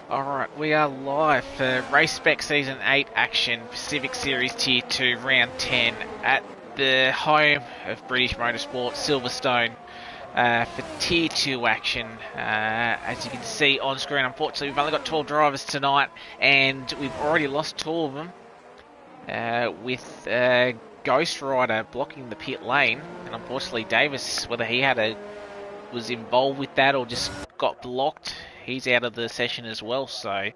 Alright, we are live for Race Spec Season 8 action, Pacific Series Tier 2, Round 10, at the home of British Motorsport, Silverstone, for Tier 2 action. As you can see on screen, unfortunately, we've only got 12 drivers tonight, and we've already lost 2 of them, with Ghost Rider blocking the pit lane, and unfortunately Davis, whether he was involved with that or just got blocked, he's out of the session as well, so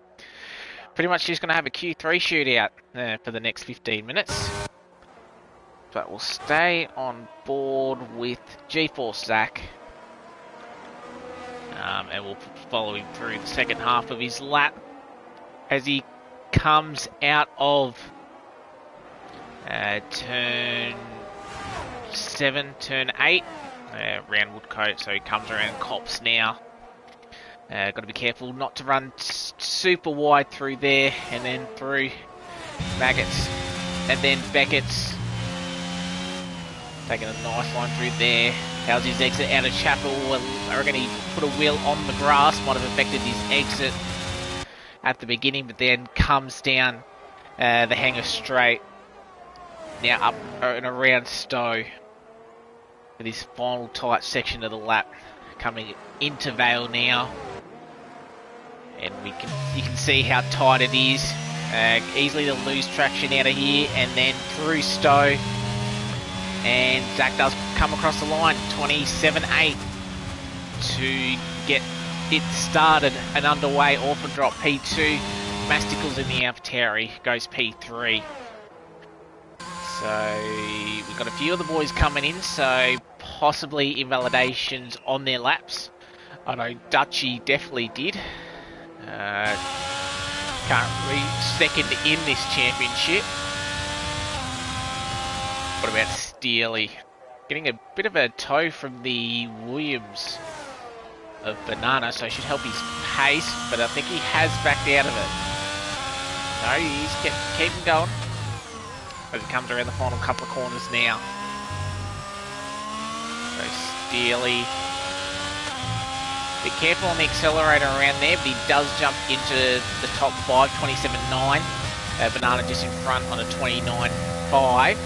pretty much just going to have a Q3 shootout for the next 15 minutes. But we'll stay on board with G-Force Zach, and we'll follow him through the second half of his lap as he comes out of turn 7, turn 8, round Woodcote, so he comes around Cops now. Got to be careful not to run super wide through there, and then through Maggots, and then Beckett's taking a nice line through there. How's his exit out of Chapel? I reckon he put a wheel on the grass, might have affected his exit at the beginning, but then comes down the hanger straight. Now up and around Stowe for this final tight section of the lap, coming into Vale now. And you can see how tight it is. Easily to lose traction out of here, and then through Stowe. And Zach does come across the line, 27.8 to get it started and underway. Orphan drop P2. Masticles in the AlphaTauri goes P3. So we've got a few of the boys coming in, so possibly invalidations on their laps. I know Dutchy definitely did. Currently second in this championship. What about Steely? Getting a bit of a tow from the Williams of Banana, so should help his pace, but I think he has backed out of it. No, he's keeping going as he comes around the final couple of corners now. So Steely, be careful on the accelerator around there, but he does jump into the top 5, 27.9. Banana just in front on a 29.5.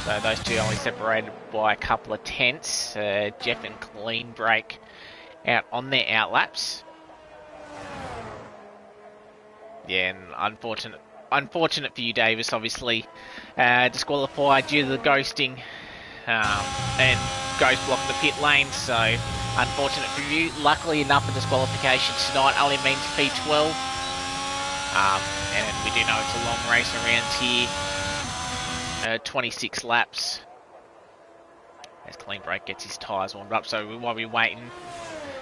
So those two only separated by a couple of tenths. Jeff and Clean Break out on their outlaps. Yeah, and unfortunate for you, Davis, obviously. Disqualified due to the ghosting. And Ghost blocking the pit lane, so unfortunate for you. Luckily enough, a disqualification tonight only means P12. And we do know it's a long race around here. 26 laps. As Clean Break gets his tyres warmed up, so we won't be waiting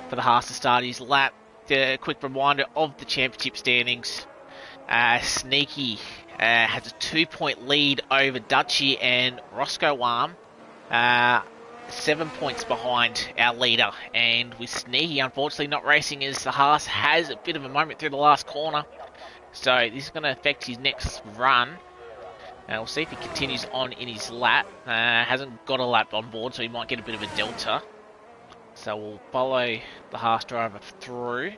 for the Haas to start his lap. A quick reminder of the championship standings. Sneaky has a 2-point lead over Dutchy and Roscoe Arm. 7 points behind our leader, and with Sneaky unfortunately not racing as the Haas has a bit of a moment through the last corner, so this is going to affect his next run. We'll see if he continues on in his lap. Hasn't got a lap on board, so he might get a bit of a delta, so we'll follow the Haas driver through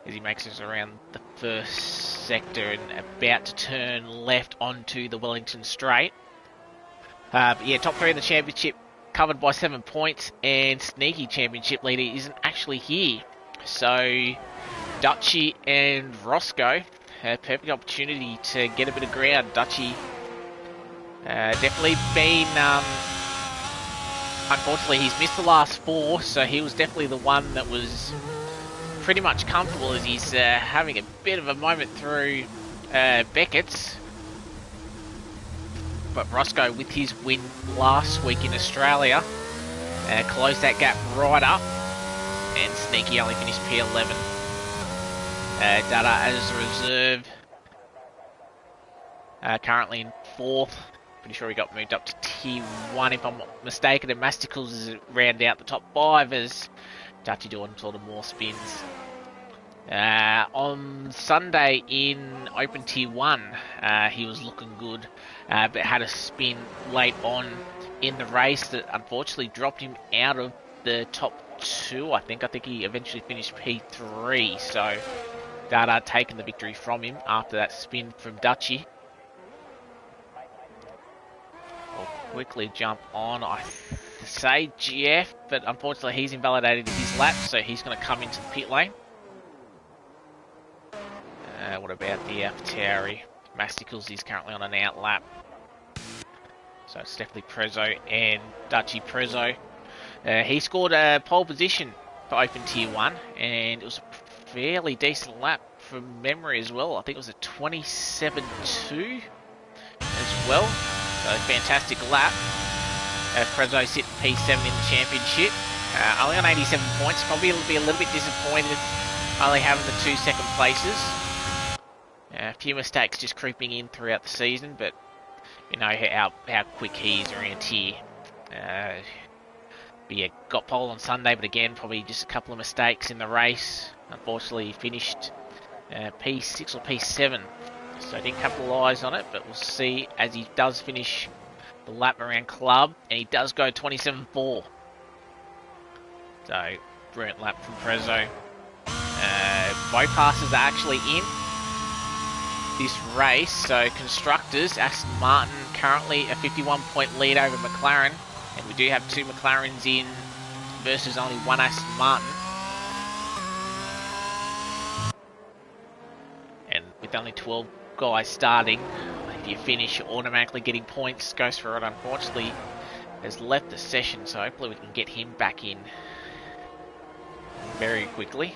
as he makes us around the first sector and about to turn left onto the Wellington Straight. But yeah, top 3 in the championship covered by 7 points, and Sneaky championship leader isn't actually here. So Dutchy and Roscoe have perfect opportunity to get a bit of ground. Dutchy definitely been, unfortunately he's missed the last 4, so he was definitely the one that was pretty much comfortable as he's having a bit of a moment through Beckett's. But Roscoe, with his win last week in Australia, closed that gap right up, and Sneaky only finished P11. Dada as a reserve, currently in 4th. Pretty sure he got moved up to T1 if I'm not mistaken, and Masticles is round out the top 5 as Dutchy doing sort of more spins. On Sunday in Open T1, he was looking good, but had a spin late on in the race that unfortunately dropped him out of the top P2, I think. I think he eventually finished P3, so Dada taking the victory from him after that spin from Dutchy. We'll quickly jump on, I say GF, but unfortunately he's invalidated his lap, so he's going to come into the pit lane. What about the AlphaTauri? Masticles is currently on an out lap. So it's definitely Prezzo and Dutchy Prezzo. He scored a pole position for Open Tier 1, and it was a fairly decent lap from memory as well. I think it was a 27.2 as well. So fantastic lap. Prezzo sitting P7 in the championship. Only on 87 points. Probably be a little bit disappointed only having the 2 second places. A few mistakes just creeping in throughout the season, but you know how quick he is around here. But yeah, got pole on Sunday, but again, probably just a couple of mistakes in the race. Unfortunately, he finished P6 or P7, so I didn't capitalise on it, but we'll see as he does finish the lap around club, and he does go 27.4. So, brilliant lap from Prezzo. Both passes are actually in this race, so constructors, Aston Martin currently a 51-point lead over McLaren, and we do have 2 McLarens in versus only 1 Aston Martin. And with only 12 guys starting, if you finish, you're automatically getting points. Ghost for it, unfortunately, has left the session, so hopefully we can get him back in very quickly.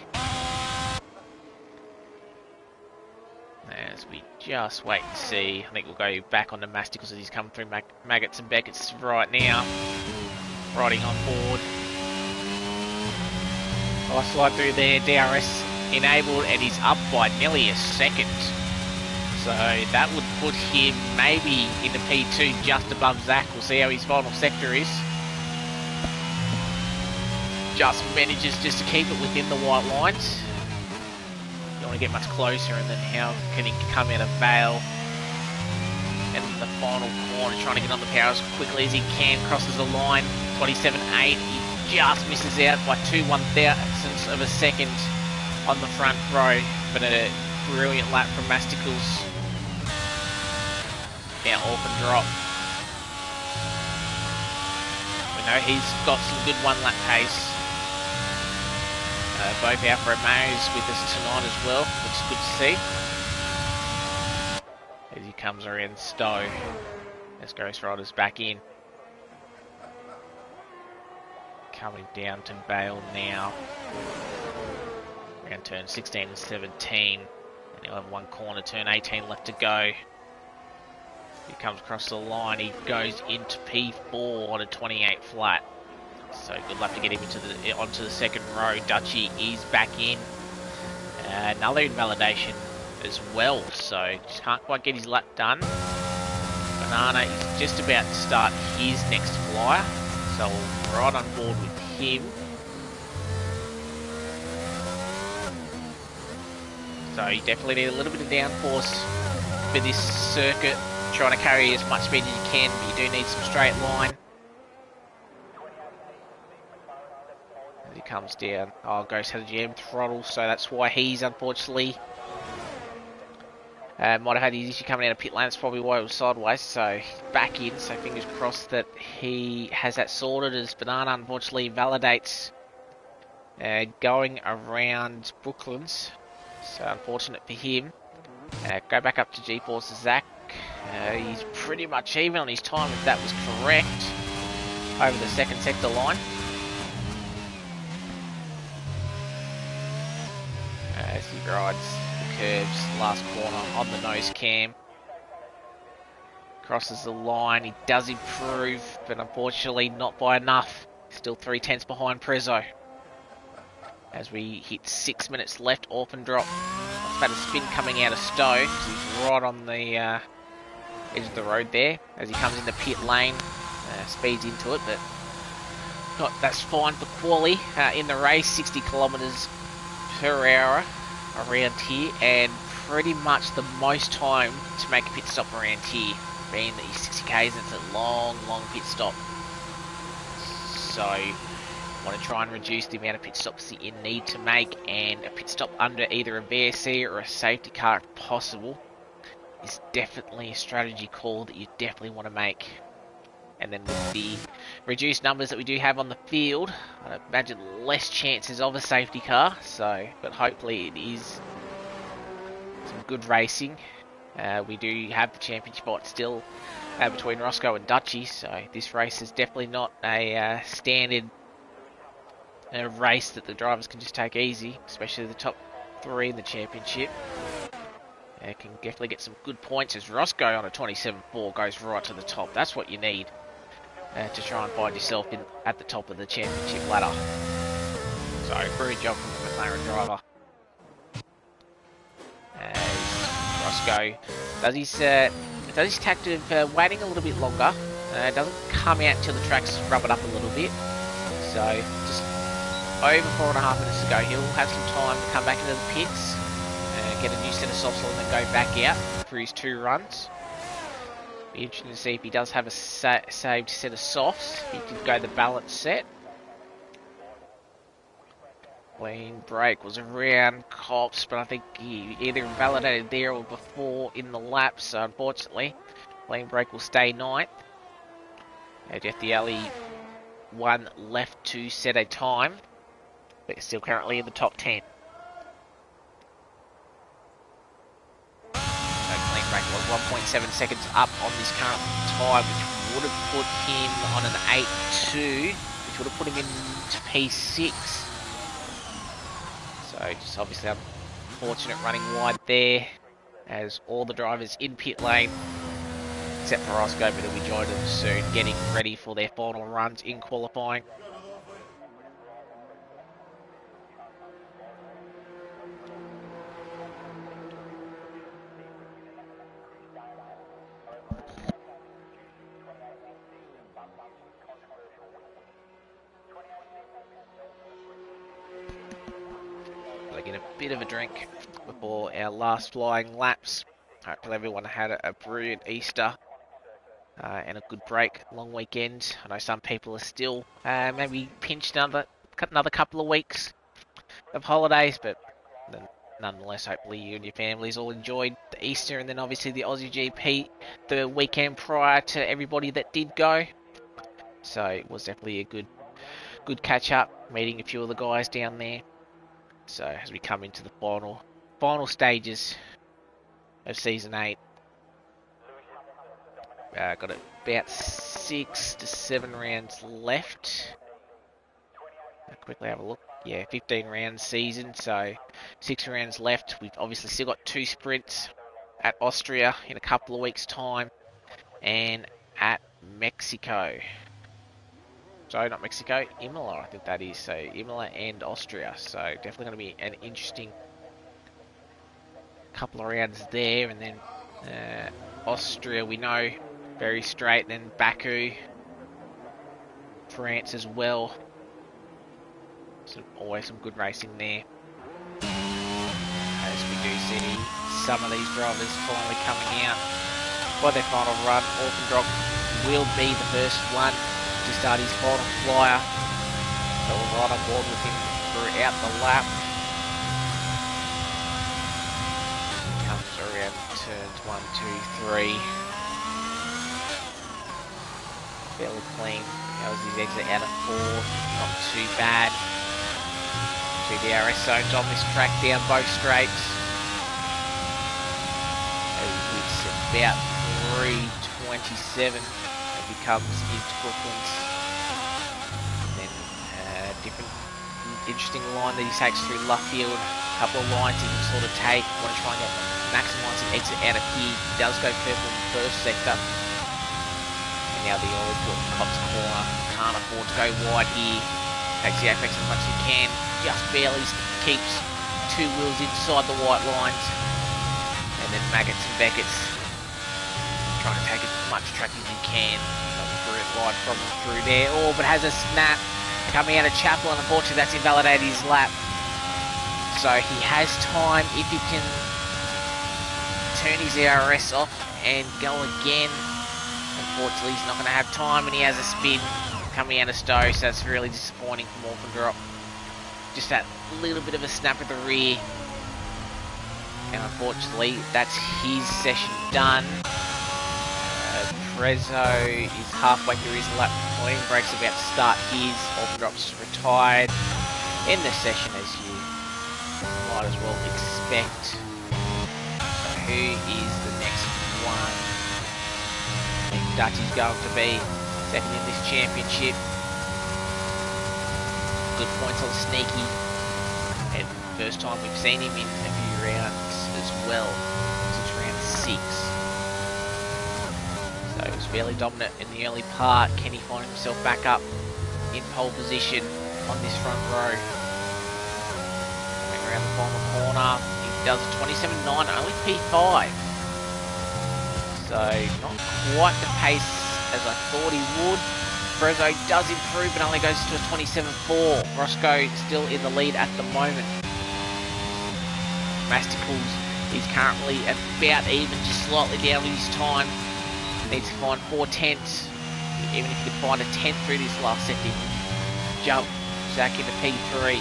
As we just wait and see. I think we'll go back on the Masticles as he's come through Maggots and Beckett's right now. Riding on board. Nice slide through there. DRS enabled, and he's up by nearly a second. So that would put him maybe in the P2 just above Zach. We'll see how his final sector is. Just manages just to keep it within the white lines. Don't want to get much closer, and then how can he come out of Vale? And the final corner, trying to get on the power as quickly as he can, crosses the line, 27.8. He just misses out by 2/1000ths of a second on the front row, but a brilliant lap from Masticles. Now orphan drop. We know he's got some good one-lap pace. Both Alfa Romeos with us tonight as well, which is good to see. As he comes around Stowe, as Ghost Rider's back in. Coming down to Bale now. Around turn 16 and 17. And he'll have one corner, turn 18 left to go. He comes across the line, he goes into P4 on a 28 flat. So good luck to get him onto the second row. Dutchy is back in. Another invalidation as well, so just can't quite get his lap done. Banana is just about to start his next flyer, so we're right on board with him. So you definitely need a little bit of downforce for this circuit. Trying to carry as much speed as you can, but you do need some straight line. As he comes down, Ghost has a jam throttle, so that's why he's unfortunately might have had his issue coming out of pit lane. That's probably why it was sideways, so he's back in, so fingers crossed that he has that sorted, as Banana unfortunately validates going around Brooklands. So unfortunate for him. Go back up to G-Force's Zach. He's pretty much even on his time, if that was correct, over the second sector line. As he rides the curves, last corner on the nose cam. Crosses the line, he does improve, but unfortunately not by enough. Still 3/10 behind Prezzo. As we hit 6 minutes left, orphan drop. I've had a spin coming out of Stowe. He's right on the edge of the road there. As he comes into pit lane, speeds into it, but that's fine for quali in the race. 60 kilometers per hour around here, and pretty much the most time to make a pit stop around here, being that he's 60 k's. It's a long pit stop. So Want to try and reduce the amount of pit stops that you need to make, and a pit stop under either a VSC or a safety car if possible is definitely a strategy call that you definitely want to make. And then with the reduced numbers that we do have on the field, I'd imagine less chances of a safety car. So, but hopefully it is some good racing. We do have the championship spot still between Roscoe and Dutchy, so this race is definitely not a standard race that the drivers can just take easy, especially the top 3 in the championship. Can definitely get some good points as Roscoe on a 27.4 goes right to the top. That's what you need to try and find yourself at the top of the championship ladder. So, great job from the McLaren driver. As Roscoe does his tactic of waiting a little bit longer. Doesn't come out until the track's rubbered up a little bit. So, just over 4.5 minutes to go. He'll have some time to come back into the pits, get a new set of softs on, and then go back out for his 2 runs. Be interesting to see if he does have a saved set of softs. He did go the balance set. Clean break was around Cops, but I think he either invalidated there or before in the lap, so unfortunately, clean break will stay 9th. Jeff the Alley 1 left to set a time, but still currently in the top 10. Break was 1.7 seconds up on this current time, which would have put him on an 8.2, which would have put him into P6. So just obviously unfortunate running wide there, as all the drivers in pit lane, except for Roscoe, but he'll be joining them soon, getting ready for their final runs in qualifying. Get a bit of a drink before our last flying laps. Hopefully everyone had a brilliant Easter and a good break, long weekend. I know some people are still maybe pinched another couple of weeks of holidays, but nonetheless, hopefully you and your families all enjoyed the Easter, and then obviously the Aussie GP the weekend prior to everybody that did go. So it was definitely a good catch up, meeting a few of the guys down there. So as we come into the final stages of Season 8, got about 6 to 7 rounds left. I'll quickly have a look. Yeah, 15 round season, so 6 rounds left. We've obviously still got 2 sprints at Austria in a couple of weeks' time, and at Mexico. Sorry, not Mexico, Imola, I think that is. So Imola and Austria. So definitely going to be an interesting couple of rounds there. And then Austria, we know, very straight. Then Baku, France as well. So always some good racing there. As we do see some of these drivers finally coming out for their final run. Orphandrock will be the first one to start his final flyer, so we're right on board with him throughout the lap. He comes around turns 1, 2, 3. Fairly clean. That was his exit out of 4. Not too bad. 2 DRS zones on this track down both straights. It's about 3:27. Comes into Brooklands, and then different interesting line that he takes through Luffield. A couple of lines he can sort of take. Want to try and maximise the exit out of here. He does go purple in the first sector, and now the all important Cops corner. Can't afford to go wide here. Takes the apex as much as he can. Just barely keeps 2 wheels inside the white lines, and then Maggots and Beckett's trying to take as much track as he can. Brilliant ride from him through there. Oh, but has a snap coming out of Chapel, and unfortunately that's invalidated his lap. So he has time if he can turn his ERS off and go again. Unfortunately, he's not going to have time, and he has a spin coming out of Stowe, so that's really disappointing from Orphan. Just that little bit of a snap at the rear. And unfortunately, that's his session done. Prezzo is halfway through his lap. Clean Break's about to start his. Orphan retired in the session, as you might as well expect. So who is the next one? I think Dutchy's going to be second in this championship. Good points on Sneaky. And first time we've seen him in a few rounds as well, since round 6. So he was fairly dominant in the early part. Can he find himself back up in pole position on this front row? Coming around the final corner, he does a 27.9, only P5. So not quite the pace as I thought he would. Prezzo does improve, but only goes to a 27.4. Roscoe still in the lead at the moment. Masticles, he's currently about even, just slightly down with his time. Needs to find 4 tenths. Even if he could find a 10th through this last set, he can jump Zach into P3.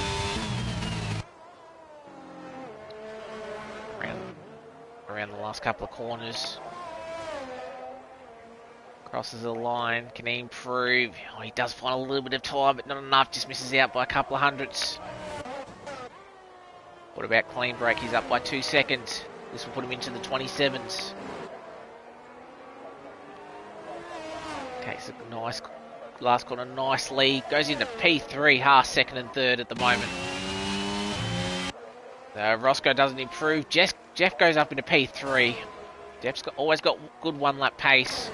Around the last couple of corners. Crosses the line, can he improve? Oh, he does find a little bit of time, but not enough, just misses out by a couple of hundredths. What about Clean Break? He's up by 2 seconds. This will put him into the 27s. Takes a nice last corner, nice lead. Goes into P3, half second and third at the moment. Roscoe doesn't improve. Jeff goes up into P3. Jeff's always got good one lap pace.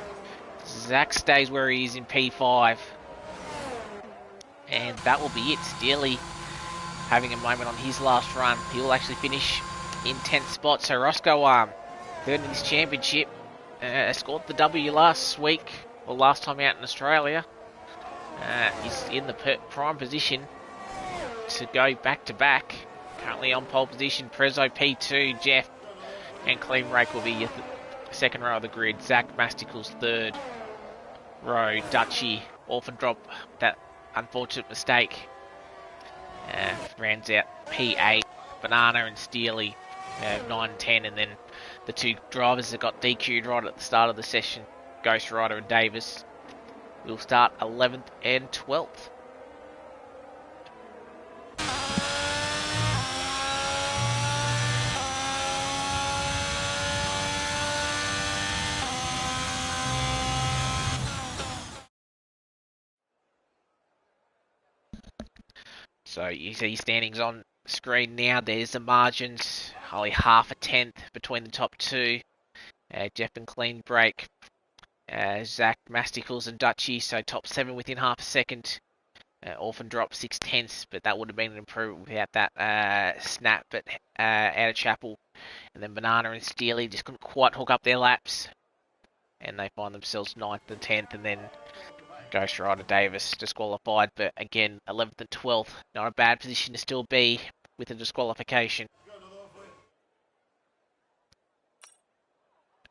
Zach stays where he is in P5. And that will be it. Steely having a moment on his last run. He will actually finish in 10th spot. So Roscoe, third in this championship, scored the W last week, or last time out in Australia. He's in the prime position to go back to back. Currently on pole position, Prezzo P2, Jeff, and Clean Rake will be your second row of the grid. Zach Masticles third row. Dutchy, Orphan Drop, that unfortunate mistake. Rounds out P8, Banana and Steely 9 and 10, and then the two drivers that got DQ'd right at the start of the session, Ghost Rider and Davis, will start 11th and 12th. So you see your standings on screen now. There's the margins, only half a tenth between the top two. Jeff and Clean Break, Zach, Masticles and Dutchy, so top 7 within half a second. Orphan Drop 6 tenths, but that would have been an improvement without that snap at out of Chapel. And then Banana and Steely just couldn't quite hook up their laps, and they find themselves 9th and 10th, and then Ghost Rider Davis disqualified, but again 11th and 12th, not a bad position to still be with a disqualification.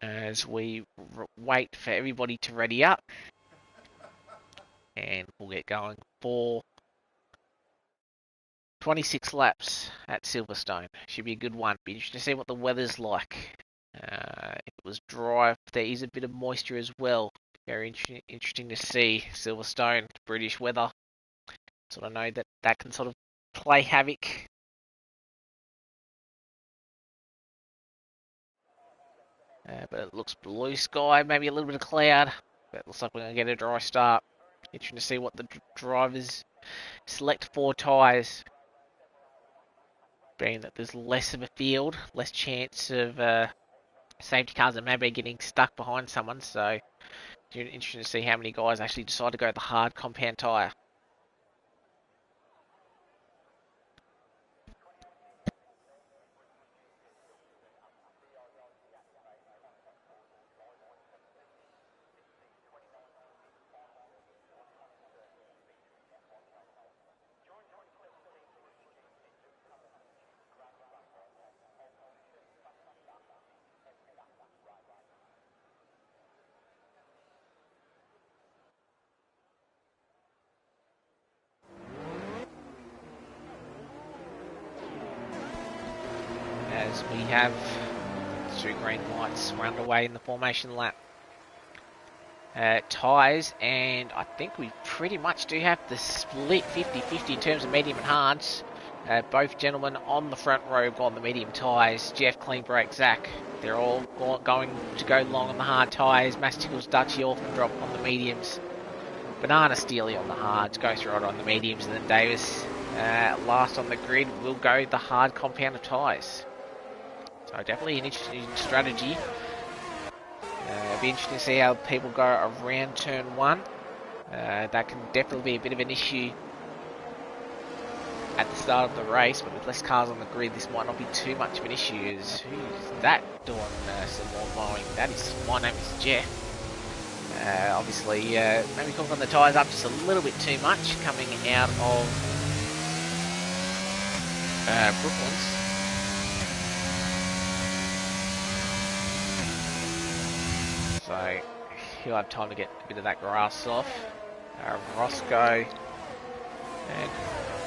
As we wait for everybody to ready up, and we'll get going for 26 laps at Silverstone. Should be a good one. Be interesting to see what the weather's like. If it was dry, there is a bit of moisture as well. Very interesting to see. Silverstone, British weather. Sort of know that can sort of play havoc. But it looks blue sky, maybe a little bit of cloud. But it looks like we're going to get a dry start. Interesting to see what the drivers select for tyres. Being that there's less of a field, less chance of safety cars and maybe getting stuck behind someone. So it's interesting to see how many guys actually decide to go the hard compound tyre. as we have 2 green lights. We're underway in the formation lap. Tyres, and I think we pretty much do have the split 50-50 in terms of medium and hards. Both gentlemen on the front row have got the medium tyres. Jeff, clean break, Zach. They're all going to go long on the hard tyres. Masticles, Dutchy, Orphan Drop on the mediums. Banana, Steely on the hards. Ghost Rider on the mediums. And then Davis, last on the grid, will go the hard compound of tyres. So definitely an interesting strategy. It'll be interesting to see how people go around turn 1. That can definitely be a bit of an issue at the start of the race, but with less cars on the grid, this might not be too much of an issue. Who's that doing some more mowing? My name is Jeff. Obviously, maybe cooking the tyres up just a little bit too much coming out of Brooklands. So he'll have time to get a bit of that grass off. Roscoe, and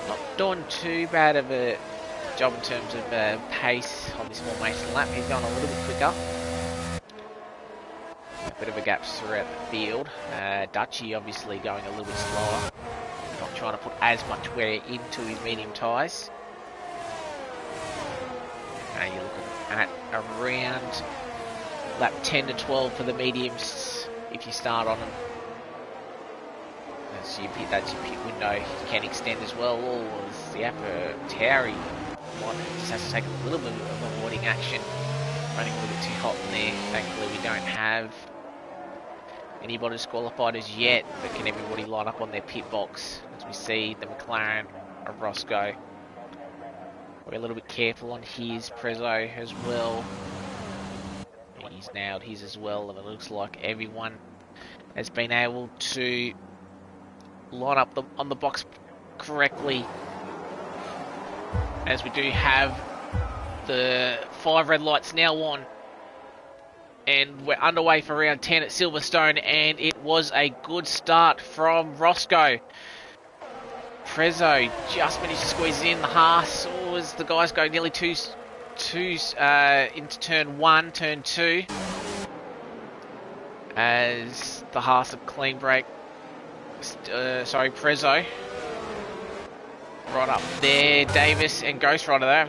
not doing too bad of a job in terms of pace on this formation lap. He's going a little bit quicker. A bit of a gap throughout the field. Dutchy obviously going a little bit slower. Not trying to put as much wear into his medium tyres. You're looking at around lap 10 to 12 for the mediums if you start on them. So that's your pit window. You can extend as well. It's the upper Towery one just has to take a little bit of avoiding action. Running a little bit too hot in there. Thankfully we don't have anybody disqualified as yet, but can everybody line up on their pit box as we see the McLaren of Roscoe. We're a little bit careful on his Prezzo as well. He's nailed his as well, and it looks like everyone has been able to line up on the box correctly, as we do have the 5 red lights now on, and we're underway for round 10 at Silverstone, and it was a good start from Roscoe. Prezzo just managed to squeeze in the Haas as the guys go nearly two into turn 1, turn 2, as the Haas of clean break. Prezzo right up there. Davis and Ghost Rider, they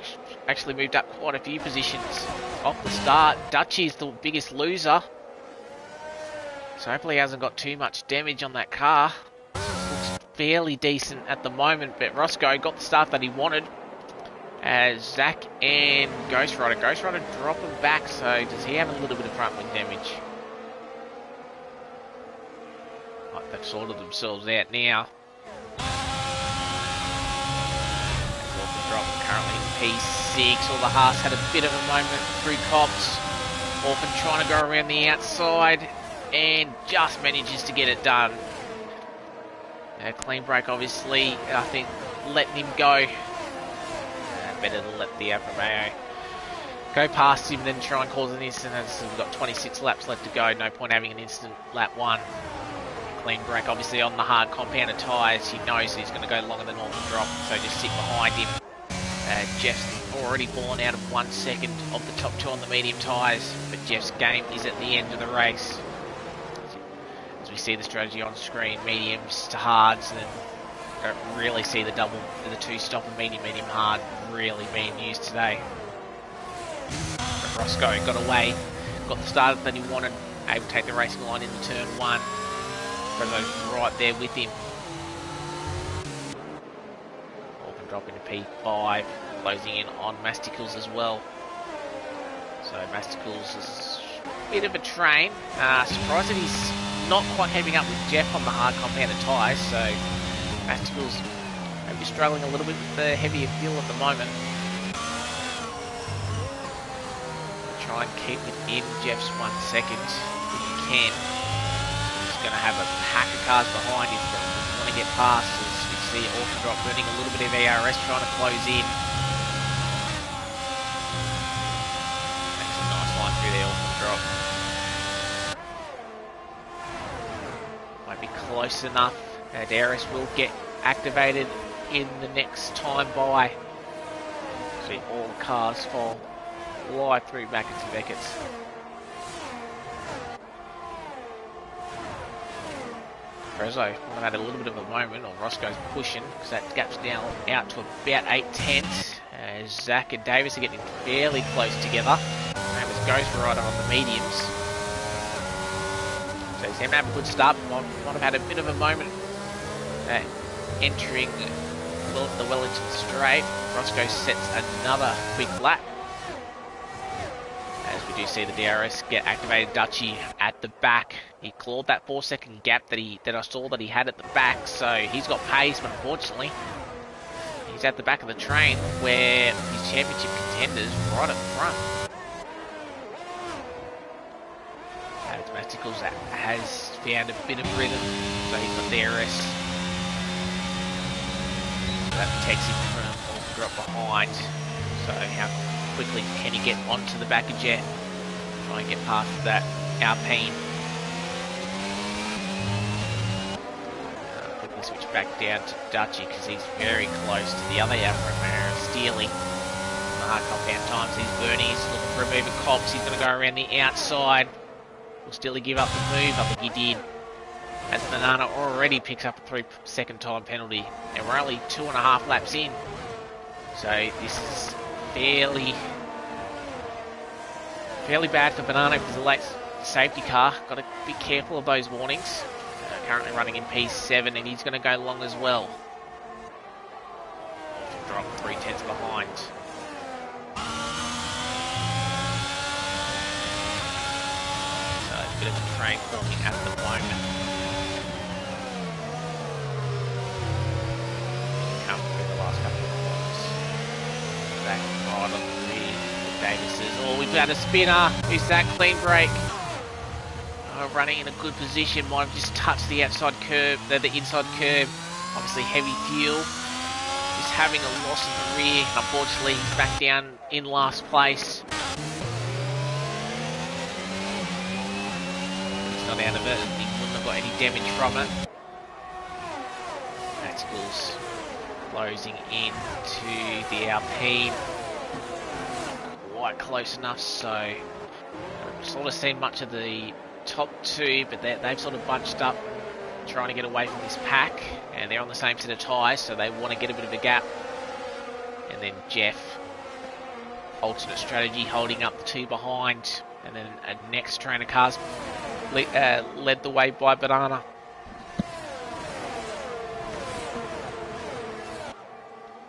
actually moved up quite a few positions off the start. Dutchy's the biggest loser, so hopefully he hasn't got too much damage on that car. Looks fairly decent at the moment, but Roscoe got the start that he wanted, as Zach and Ghost Rider dropping back. So does he have a little bit of front wing damage? They've sorted themselves out now. Drop currently in P6. All the Haas had a bit of a moment through Cops. Orphan trying to go around the outside and just manages to get it done. Clean break, obviously, I think letting him go. Better to let the Alfa Romeo go past him than try and cause an incident, as we've got 26 laps left to go. No point having an incident lap 1. Clean break, obviously, on the hard compounded tyres. He knows he's going to go longer than Orphan Drop, so just sit behind him. Jeff's already fallen out of 1 second of the top 2 on the medium tyres, but Jeff's game is at the end of the race. As we see the strategy on screen, mediums to hards, and don't really see the 2 stop and medium hard really being used today. But Roscoe got away, got the start that he wanted, able to take the racing line into turn 1. Prezzo's right there with him. Orphan Drop into P5, closing in on Masticles as well. So Masticles is a bit of a train. Surprised that he's not quite keeping up with Jeff on the hard compounded tyres, so Masticles maybe struggling a little bit with the heavier fuel at the moment. Try and keep it in Jeff's 1 second if you can. Going to have a pack of cars behind him that want to get past, as we see Orphan Drop burning a little bit of ERS, trying to close in. Makes a nice line through there, Orphan Drop. Might be close enough. DRS will get activated in the next time by. See all the cars fall fly through back into Beckett's. Prezzo might have had a little bit of a moment, or Roscoe's pushing, because that gap's now out to about 8/10. Zach and Davis are getting fairly close together. Davis goes for rider on the mediums. So he's going to have a good start. Might have had a bit of a moment entering the Wellington straight. Roscoe sets another quick lap. As we do see the DRS get activated, Dutchy at the back. He clawed that 4-second gap that I saw that he had at the back, so he's got pace, but unfortunately he's at the back of the train where his championship contenders right at the front. Domesticals has found a bit of rhythm, so he's got DRS. That protects him from all the drop behind. So how quickly can he get onto the back of Jet? Try and get past that Alpine. Quickly switch back down to Dutchy because he's very close to the other Alpine mare, Steely. The hard compound times, he's burning, he's looking for a move at Cops, he's going to go around the outside. Will Steely give up the move? I think he did. As Banana already picks up a 3-second time penalty. And we're only 2.5 laps in. So this is fairly bad for Banana because the late safety car. Got to be careful of those warnings. Currently running in P7 and he's going to go long as well. Drop 3/10 behind. So a bit of a train forming at the moment. Come through the last couple of corners. Back right on the rear. Davis. Oh, we've got a spinner. Is that clean break? Oh, running in a good position. Might have just touched the outside curb, the inside curb. Obviously heavy fuel. He's having a loss in the rear. Unfortunately, he's back down in last place. He's not out of it. He wouldn't have got any damage from it. Matskull's closing in to the Alpine. Quite close enough, so I haven't sort of seen much of the top two, but they've sort of bunched up trying to get away from this pack, and they're on the same set of tyres, so they want to get a bit of a gap. And then Jeff, alternate strategy, holding up the two behind, and then a next train of cars led the way by Banana.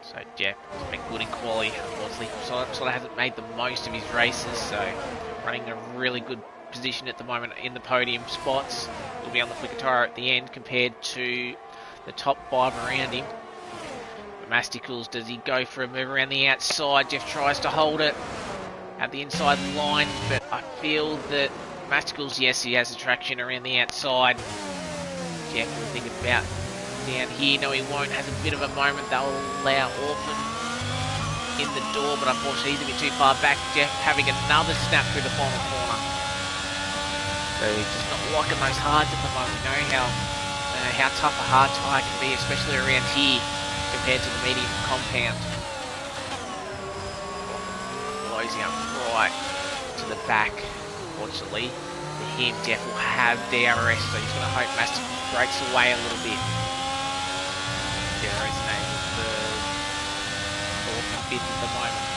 So Jeff has been good in quali, unfortunately sort of hasn't made the most of his races, so running a really good position at the moment in the podium spots. Will be on the flicker tyre at the end compared to the top 5 around him. Masticles, does he go for a move around the outside? Jeff tries to hold it at the inside line, but I feel that Masticles, yes, he has the traction around the outside. Jeff will think about down here. No, he won't. Has a bit of a moment. They'll allow Orphan in the door, but unfortunately he's a bit too far back. Jeff having another snap through the final corner. So he's just not liking those hards at the moment. You know how tough a hard tyre can be, especially around here compared to the medium compound. Closing up right to the back. Fortunately for him, Jeff will have DRS, so he's going to hope Master breaks away a little bit. DRS name is the 4th and 5th at the moment.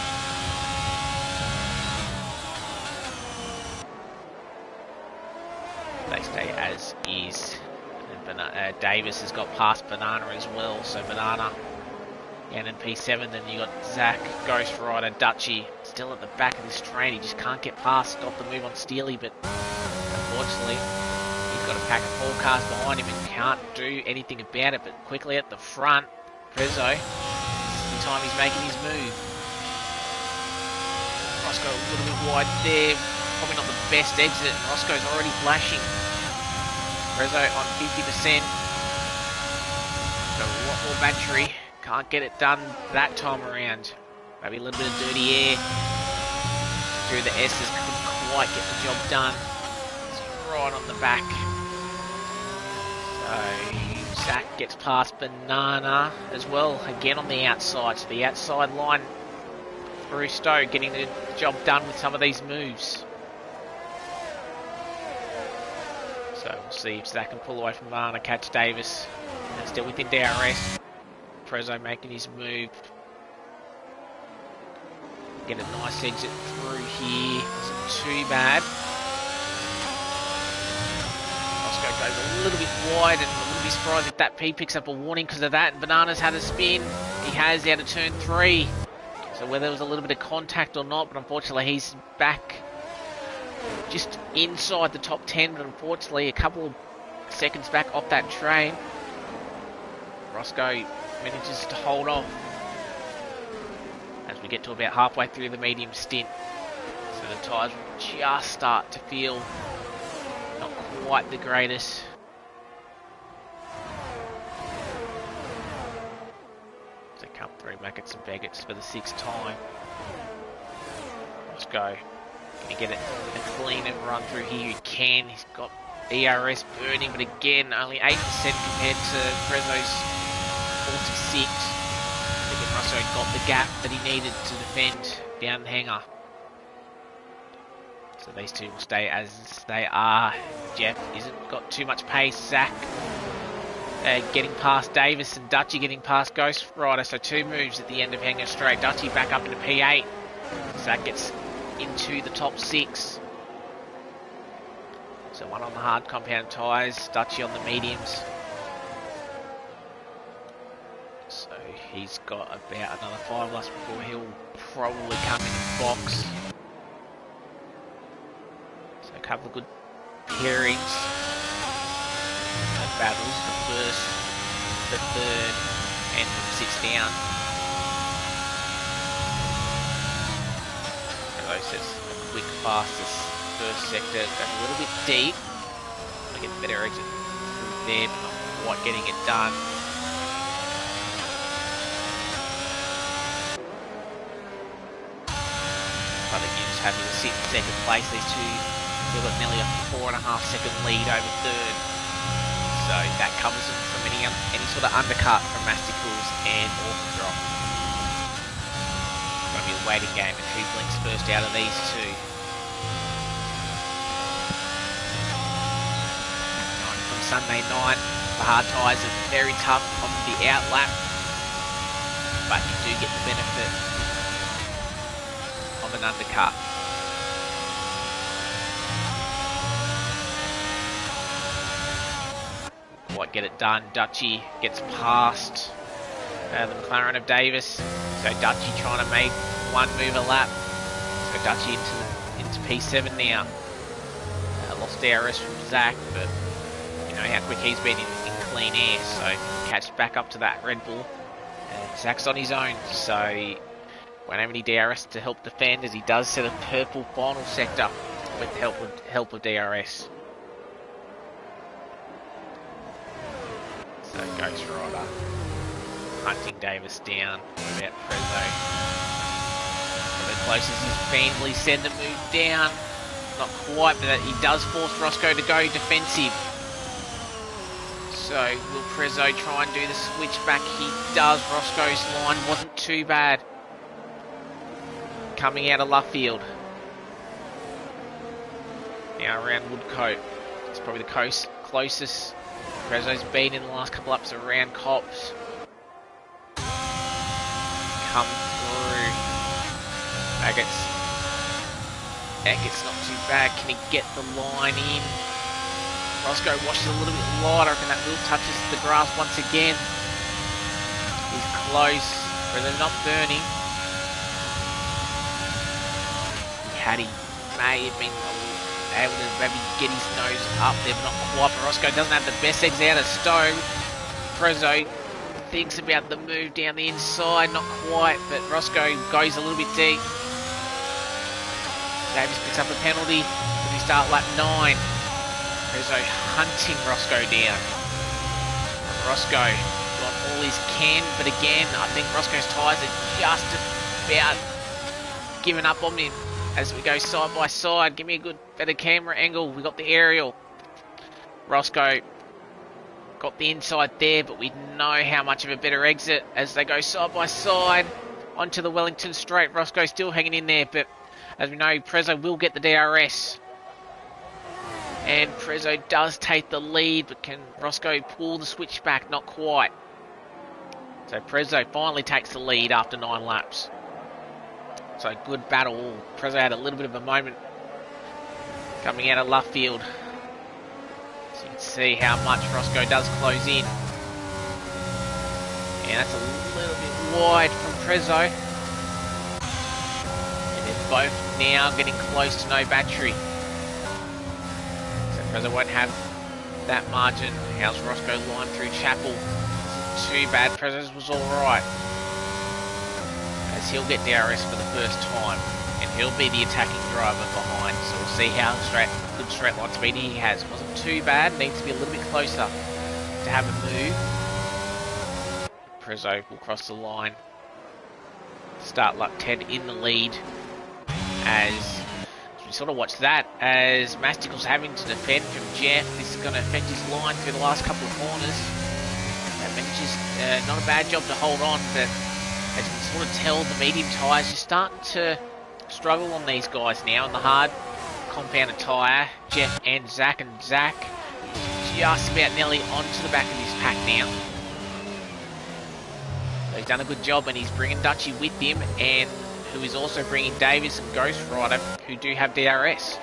They stay as is. And Davis has got past Banana as well, so Banana down in P7. Then you got Zach, Ghost Rider, Dutchy still at the back of this train. He just can't get past, got the move on Steely, but unfortunately he's got a pack of 4 cars behind him and can't do anything about it. But quickly at the front, Prezzo, this is the time he's making his move. Roscoe a little bit wide there, probably not the best exit, and Roscoe's already flashing. Prezzo on 50%. Got a lot more battery. Can't get it done that time around. Maybe a little bit of dirty air through the S's. Couldn't quite get the job done. It's right on the back. So Zach gets past Banana as well. Again on the outside. So the outside line Bristow getting the job done with some of these moves. So we'll see if Zach can pull away from Varner, catch Davis. And still within DRS. Prezzo making his move. Get a nice exit through here. Wasn't too bad. Roscoe goes a little bit wide, and I wouldn't be surprised if that P picks up a warning because of that. Bananas had a spin. He has out of turn 3. So whether there was a little bit of contact or not, but unfortunately he's back just inside the top 10, but unfortunately a couple of seconds back off that train. Roscoe manages to hold off as we get to about halfway through the medium stint. So the tyres will just start to feel not quite the greatest. So come through Mackets and Begets for the 6th time. Roscoe gonna get it a clean and run through here. He can. He's got ERS burning, but again, only 8% compared to Prezzo's 46. I think Roscoe got the gap that he needed to defend down the hanger. So these two will stay as they are. Jeff isn't got too much pace. Zach getting past Davis, and Dutchy getting past Ghost Rider. So 2 moves at the end of Hanger Straight. Dutchy back up into P8. Zach gets into the top 6. So 1 on the hard compound tyres, Dutchy on the mediums. So he's got about another 5 laps before he'll probably come in the box. So a couple of good pairings and battles, the first, the third, and the 6th down. Says a quick fastest first sector, goes a little bit deep. I get a better exit through there, but not quite getting it done. I think you're just happy to sit in 2nd place. These two, they've got nearly a 4.5-second lead over 3rd. So that covers them from any sort of undercut from Masticles and Orphan Drop. Going to be a waiting game and who blinks first out of these two. From Sunday night, the hard tyres are very tough on the out lap, but you do get the benefit of an undercut. Quite get it done. Dutchy gets past the McLaren of Davis. So Dutchy trying to make 1 move a lap. So Dutchy into P7 now. Lost DRS from Zach, but you know how quick he's been in clean air. So catch back up to that Red Bull. And Zach's on his own, so won't have any DRS to help defend, as he does set a purple final sector with help of DRS. So Ghost Rider hunting Davis down. What about Prezzo? The closest is been, will he send a move down? Not quite, but he does force Roscoe to go defensive. So will Prezzo try and do the switch back? He does. Roscoe's line wasn't too bad. Coming out of Luffield. Now around Woodcote. It's probably the closest Prezzo's been in the last couple ups around Cops. Come through. Agate not too bad. Can he get the line in? Roscoe washes a little bit lighter, and that wheel touches the grass once again. He's close, but they're not burning. He may have been able to maybe get his nose up there, but not quite. But Roscoe doesn't have the best eggs out of stone. Prezzo thinks about the move down the inside, not quite, but Roscoe goes a little bit deep. Davis picks up a penalty as we start lap 9. Prezzo hunting Roscoe down. Roscoe got all his can, but again, I think Roscoe's tyres are just about giving up on him as we go side by side. Give me a good, better camera angle. We got the aerial. Roscoe got the inside there, but we know how much of a better exit as they go side by side. onto the Wellington straight. Roscoe still hanging in there, but as we know, Prezzo will get the DRS. And Prezzo does take the lead, but can Roscoe pull the switch back? Not quite. So Prezzo finally takes the lead after 9 laps. So good battle. Prezzo had a little bit of a moment coming out of left field. So you can see how much Roscoe does close in. And that's a little bit wide from Prezzo. And they're both now getting close to no battery. So Prezzo won't have that margin. How's Roscoe line through Chapel? Too bad. Prezzo's was alright. As he'll get DRS for the first time. And he'll be the attacking driver behind. So we'll see how good straight line speed he has. Wasn't too bad. Needs to be a little bit closer to have a move. Prezzo will cross the line. Start lap 10 in the lead. As we sort of watch that, as Masticle's having to defend from Jeff. This is going to affect his line through the last couple of corners. Manages not a bad job to hold on, but as you can sort of tell, the medium tyres are starting to struggle on these guys now. On the hard compounded tyre, Jeff and Zach just about nearly onto the back of his pack now. So he's done a good job, and he's bringing Dutchie with him, and who is also bringing Davis and Ghost Rider, who do have DRS.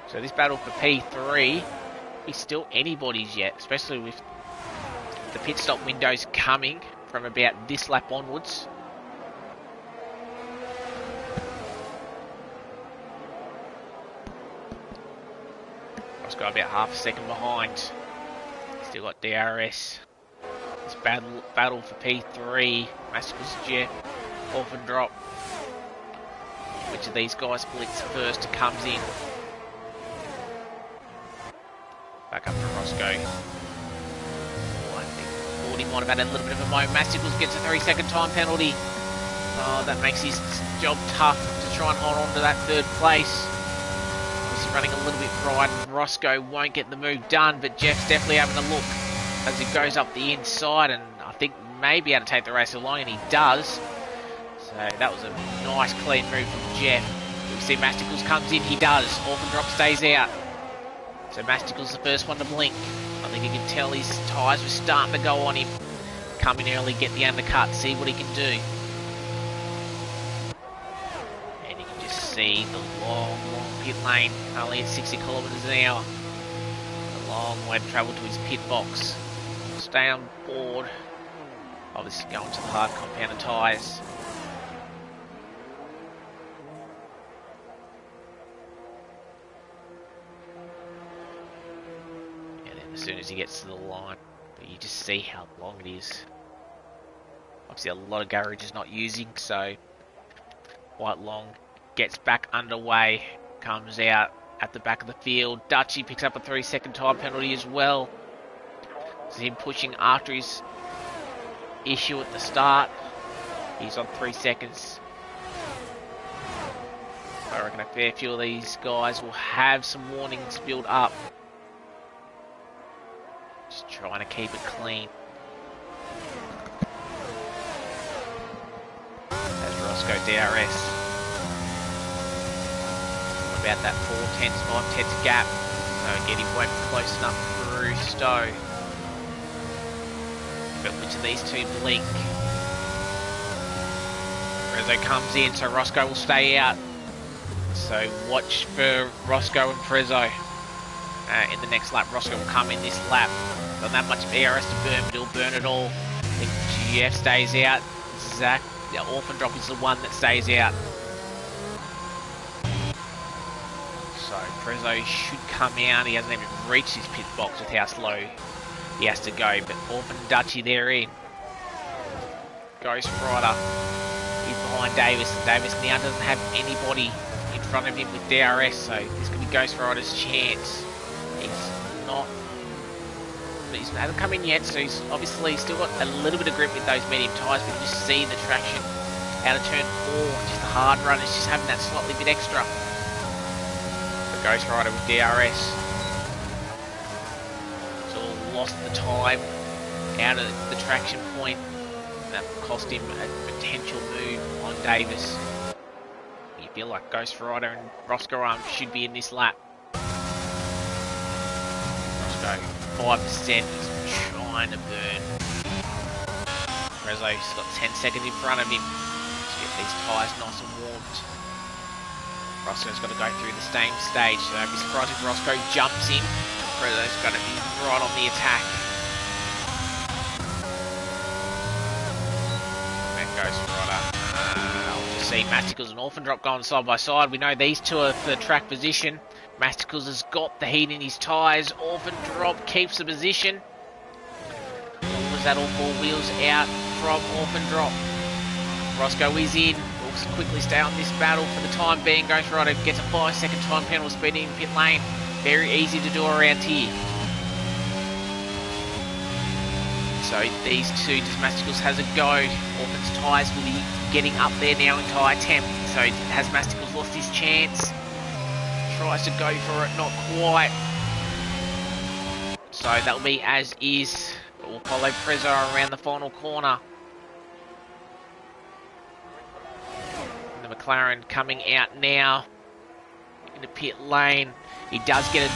So this battle for P3 is still anybody's yet, especially with the pit stop windows coming from about this lap onwards. Roscoe about half a second behind. Still got DRS. This battle for P3. Masticles Jet. Orphan drop. Which of these guys splits first and comes in? Back up to Roscoe. He might have had a little bit of a moment. Masticles gets a 3-second time penalty. Oh, that makes his job tough to try and hold on to that third place. He's running a little bit right, and Roscoe won't get the move done, but Jeff's definitely having a look as he goes up the inside, and I think maybe able to take the race along, and he does. So that was a nice clean move from Jeff. We see Masticles comes in, he does. Orphan drop stays out. So Masticles the first one to blink. I think you can tell his tyres were starting to go on him. Come in early, get the undercut, see what he can do. And you can just see the long pit lane, only at 60 kilometres an hour. A long way to travel to his pit box. Stay on board. Obviously going to the hard compounded tyres. As soon as he gets to the line, but you just see how long it is. Obviously a lot of garages not using, so quite long. Gets back underway, comes out at the back of the field. Dutchie picks up a 3-second time penalty as well. This is him pushing after his issue at the start. He's on 3 seconds. I reckon a fair few of these guys will have some warnings built up. Just trying to keep it clean. As Roscoe DRS. What about that 4 tenths, 5 tenths gap? So again, he won't be close enough through Stowe. But which of these two blink? Prezzo comes in, so Roscoe will stay out. So watch for Roscoe and Prezzo. In the next lap, Roscoe will come in this lap. Not that much DRS to burn, but he'll burn it all. I think Jeff stays out. Zach, the Orphan drop is the one that stays out. So Prezzo should come out. He hasn't even reached his pit box with how slow he has to go. But Orphan and Dutchie they're in. Ghost Rider is behind Davis. And Davis now doesn't have anybody in front of him with DRS. So this could be Ghost Rider's chance. He hasn't come in yet, so he's obviously still got a little bit of grip with those medium tyres, but you just see the traction out of turn 4, just the hard run, it's just having that slightly bit extra. The Ghost Rider with DRS. It's all lost the time out of the traction point. That cost him a potential move on Davis. You feel like Ghost Rider and Roscoe should be in this lap. Roscoe, 5%, he's trying to burn. Prezzo's got 10 seconds in front of him to get these tyres nice and warmed. Roscoe's got to go through the same stage, so don't be surprised if Roscoe jumps in. Prezzo's got to be right on the attack. Ghost Rider. I'll just see Masticles and Orphan Drop going side by side. We know these two are for the track position. Masticles has got the heat in his tyres. Orphan Drop keeps the position. Was that all four wheels out from Orphan Drop? Roscoe is in. Will quickly stay on this battle for the time being. Ghost Rider gets a 5-second time penalty speeding in pit lane. Very easy to do around here. So these two, just Masticles has a go. Orphan's tyres will be getting up there now in tyre temp. So has Masticles lost his chance? Tries to go for it, not quite. So that'll be as is. But we'll follow Prezzo around the final corner. And the McLaren coming out now in the pit lane. He does get a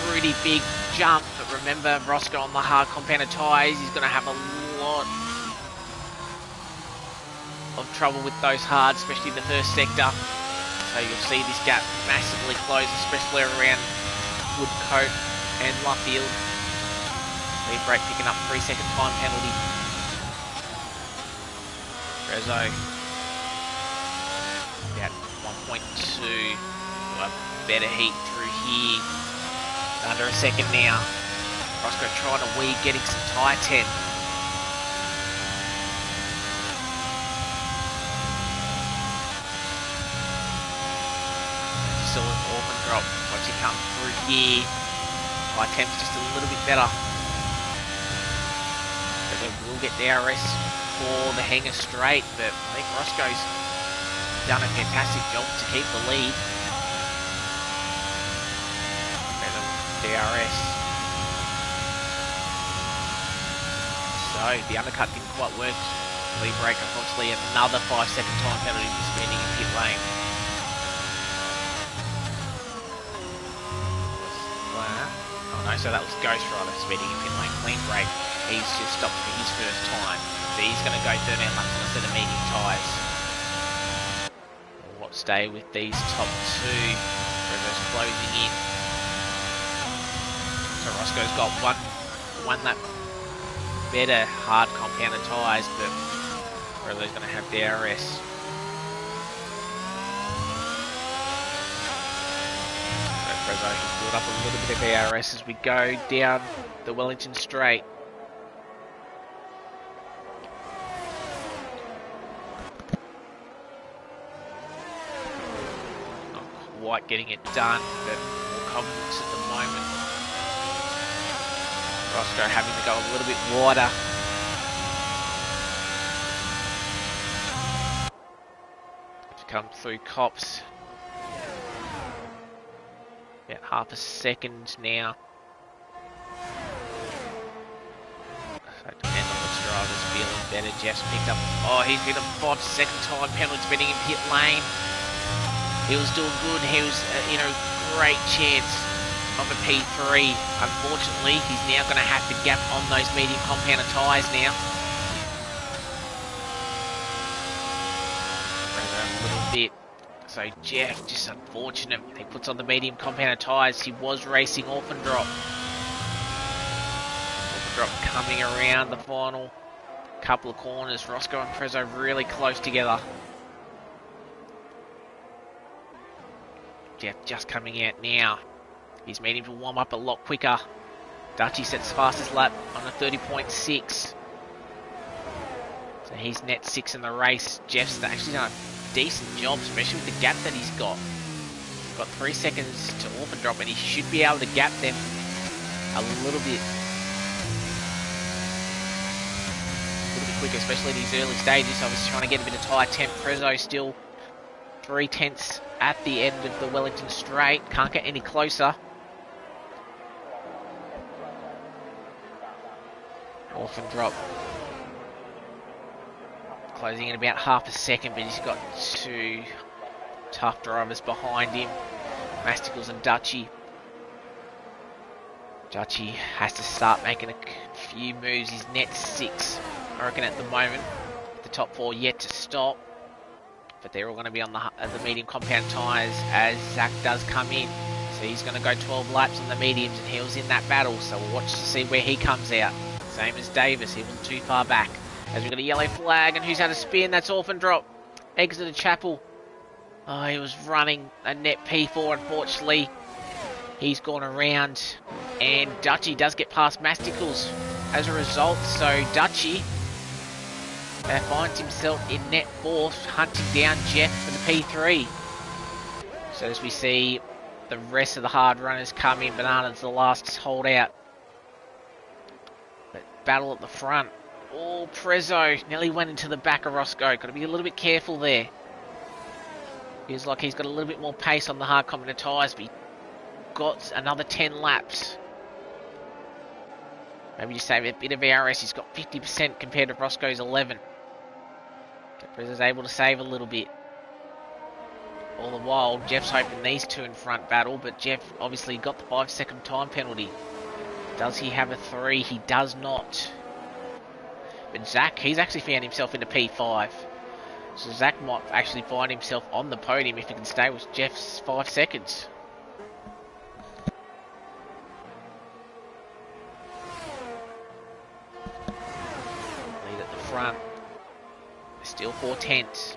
pretty big jump, but remember Roscoe on the hard compounded tyres, he's going to have a lot of trouble with those hards, especially the first sector. So you'll see this gap massively close, especially around Woodcote and Luffield. Lead brake picking up 3-second time penalty. Prezzo about 1.2, a better heat through here. Under a second now. Roscoe trying to weed, getting some tyre temp. Still an Orphan Drop. Once you come through here, tyre temp's just a little bit better. But we will get DRS for the hanger straight, but I think Roscoe's done a fantastic job to keep the lead. DRS. So the undercut didn't quite work. Lead brake, unfortunately, another 5-second time penalty for speeding in pit lane. Oh no, so that was Ghost Rider speeding in pit lane. Clean brake. He's just stopped for his first time. So he's going to go 13 laps on a set of medium tyres. We'll stay with these top two. Prezzo's closing in. So Roscoe's got one lap better hard compounded tyres, but Prezzo's going to have DRS. So Prezzo can build up a little bit of DRS as we go down the Wellington Straight. Not quite getting it done, but more confidence at the moment. Roscoe having to go a little bit wider. To come through Cops. About half a second now. So depending on which driver's feeling better. Jeff's picked up. Oh, he's been a 5-second time penalty spinning in pit lane. He was doing good. He was in a great chance of a P3. Unfortunately, he's now going to have to gap on those medium compounded tyres now. A little bit. So Jeff, just unfortunate. He puts on the medium compounded tyres. He was racing Orphan Drop. Orphan Drop coming around the final couple of corners. Roscoe and Prezzo really close together. Jeff just coming out now. He's made him to warm up a lot quicker. Dutchy sets fastest lap on a 30.6. So he's net 6 in the race. Jeff's actually done a decent job, especially with the gap that he's got. He's got 3 seconds to Orphan Drop, and he should be able to gap them a little bit quicker, especially in these early stages. So I was trying to get a bit of tyre temp. Prezzo still 3/10 at the end of the Wellington Straight. Can't get any closer. Orphan Drop closing in about half a second, but he's got two tough drivers behind him, Masticles and Dutchy. Dutchy has to start making a few moves. He's net 6, I reckon, at the moment. The top 4 yet to stop, but they're all going to be on the medium compound tyres as Zach does come in. So he's going to go 12 laps on the mediums, and he was in that battle, so we'll watch to see where he comes out. Same as Davis, he wasn't too far back. As we've got a yellow flag, and who's had a spin? That's Orphan Drop. Exited Chapel. Oh, he was running a net P4, unfortunately. He's gone around, and Dutchy does get past Masticles as a result, so Dutchy finds himself in net 4th, hunting down Jeff for the P3. So as we see the rest of the hard runners come in, Banana's the last holdout. But battle at the front. Oh, Prezzo nearly went into the back of Roscoe. Got to be a little bit careful there. Feels like he's got a little bit more pace on the hard compound tyres, but he got another 10 laps. Maybe just save a bit of ARS. He's got 50% compared to Roscoe's 11. Prezzo's able to save a little bit. All the while, Jeff's hoping these two in front battle, but Jeff obviously got the 5-second time penalty. Does he have a 3? He does not. But Zach, he's actually found himself in a P5. So Zach might actually find himself on the podium if he can stay with Jeff's 5 seconds. Lead at the front. Still 4 tenths.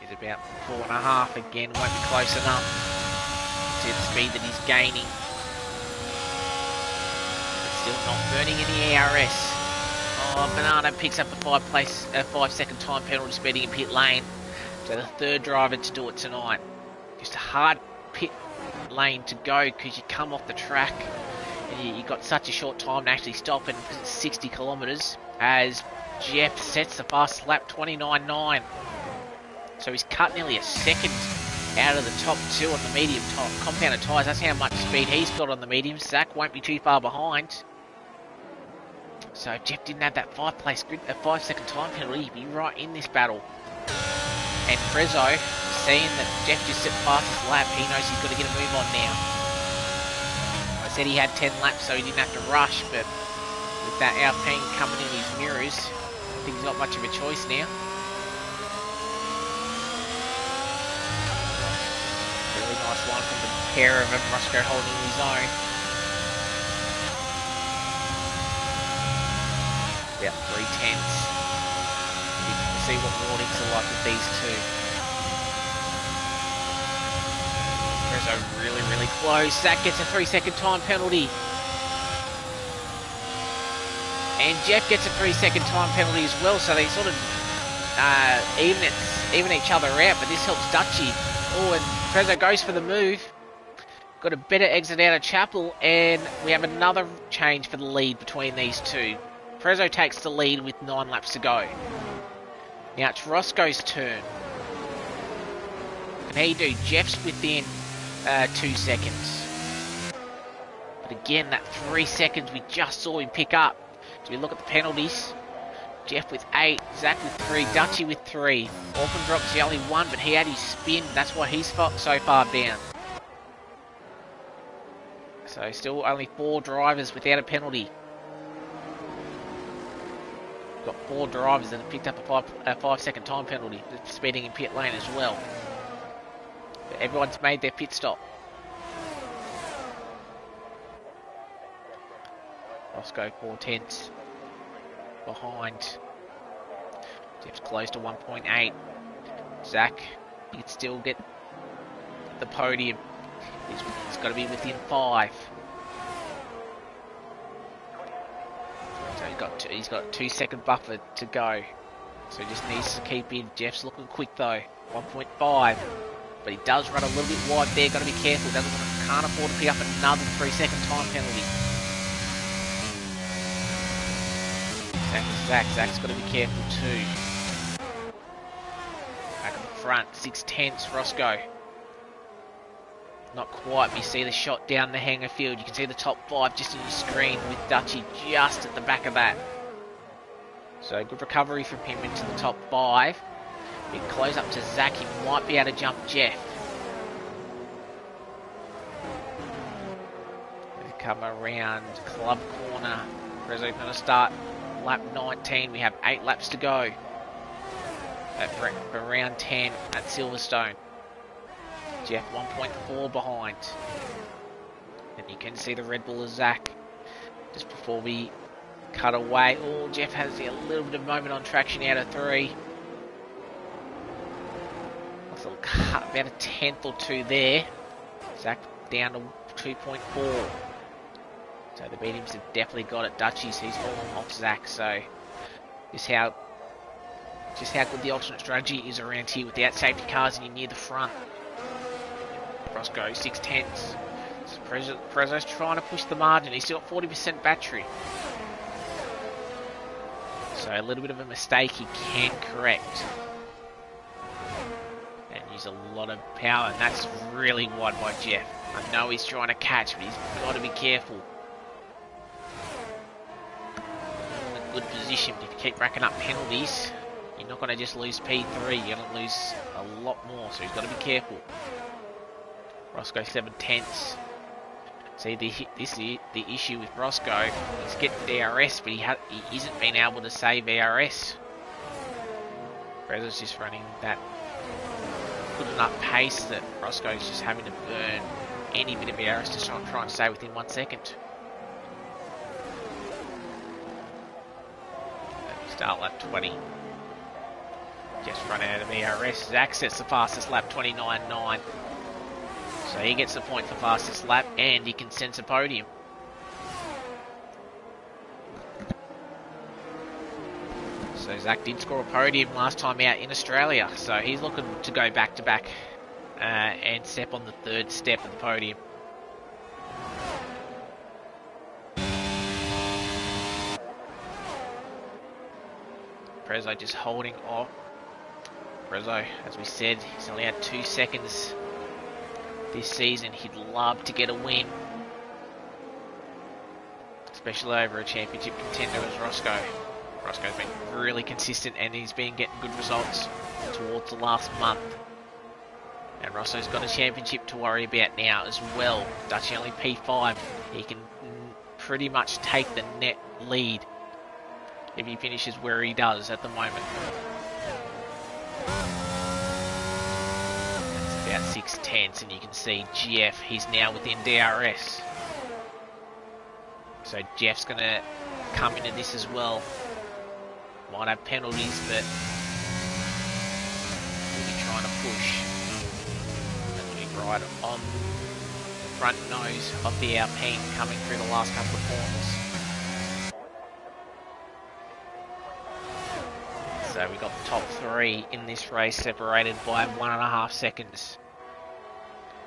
He's about 4.5 again, won't be close enough. See the speed that he's gaining. But still not burning any ARS. Oh, Banana picks up a 5-second time penalty speeding in pit lane. So the 3rd driver to do it tonight. Just a hard pit lane to go because you come off the track and you got such a short time to actually stop it because it's 60 kilometres as Jeff sets the fastest lap 29.9. So he's cut nearly a second out of the top 2 on the medium compounded tyres. That's how much speed he's got on the mediums. Zach won't be too far behind. So if Jeff didn't have that 5-second time penalty, he'd be right in this battle. And Prezzo, seeing that Jeff just set the fastest lap, he knows he's got to get a move on now. I said he had 10 laps so he didn't have to rush, but with that Alpine coming in his mirrors, I think he's not much of a choice now. Really nice one from the pair of them, Roscoe holding his own. About 3 tenths. You can see what warnings are like with these two. Prezzo really, really close. Zach gets a 3-second time penalty. And Jeff gets a 3-second time penalty as well, so they sort of even each other out, but this helps Dutchy. Oh, and Prezzo goes for the move. Got a better exit out of Chapel, and we have another change for the lead between these two. Prezzo takes the lead with 9 laps to go. Now it's Roscoe's turn. And how you do? Jeff's within 2 seconds. But again, that 3 seconds we just saw him pick up. So we look at the penalties. Jeff with 8, Zach with 3, Dutchy with 3. Orphan Drop's the only one, but he had his spin. That's why he's so far down. So still only 4 drivers without a penalty. Got 4 drivers that have picked up a 5-second time penalty, speeding in pit lane as well. But everyone's made their pit stop. Roscoe 4 tenths behind. Jeff's close to 1.8. Zach, he can still get the podium. He's got to be within 5. So he's got a 2-second buffer to go. So he just needs to keep in. Jeff's looking quick though. 1.5. But he does run a little bit wide there. Got to be careful. Can't afford to pick up another 3-second time penalty. Zach's got to be careful too. Back at the front, 6 tenths, Roscoe. Not quite, but you see the shot down the hanger field. You can see the top 5 just on your screen with Dutchy just at the back of that. So good recovery from him into the top 5. Big close up to Zach. He might be able to jump Jeff. They come around club corner. Prezzo's going to start lap 19. We have 8 laps to go. For round 10 at Silverstone. Jeff 1.4 behind. And you can see the Red Bull of Zach just before we cut away. Oh, Jeff has a little bit of moment on traction out of 3. About a 10th or 2 there. Zach down to 2.4. So the mediums have definitely got it. Dutchies, he's fallen off Zach. So just how good the alternate strategy is around here without safety cars and you're near the front. Roscoe 6/10. So Prezzo's trying to push the margin. He's still got 40% battery. So a little bit of a mistake he can correct. And use a lot of power. And that's really wide by Jeff. I know he's trying to catch, but he's got to be careful. In a good position. If you keep racking up penalties, you're not going to just lose P3. You're going to lose a lot more. So he's got to be careful. Roscoe 7/10. See, the issue with Roscoe. He's getting DRS, but he isn't being able to save VRS. Prezzo's just running that good enough pace that Roscoe's just having to burn any bit of VRS to try and stay within 1 second. Start lap 20. Just run out of VRS. Zach sets the fastest lap, 29.9. So he gets the point for fastest lap and he can sense a podium. So Zach did score a podium last time out in Australia. So he's looking to go back to back and step on the 3rd step of the podium. Prezzo just holding off. Prezzo, as we said, he's only had 2 seconds this season. He'd love to get a win, especially over a championship contender as Roscoe. Roscoe's been really consistent and he's been getting good results towards the last month. And Roscoe's got a championship to worry about now as well. Dutchy only P5. He can pretty much take the net lead if he finishes where he does at the moment. About 6/10, and you can see Jeff, he's now within DRS. So Jeff's going to come into this as well. Might have penalties, but we'll be trying to push. That'll be right on the front nose of the Alpine coming through the last couple of corners. So we got the top 3 in this race separated by 1.5 seconds.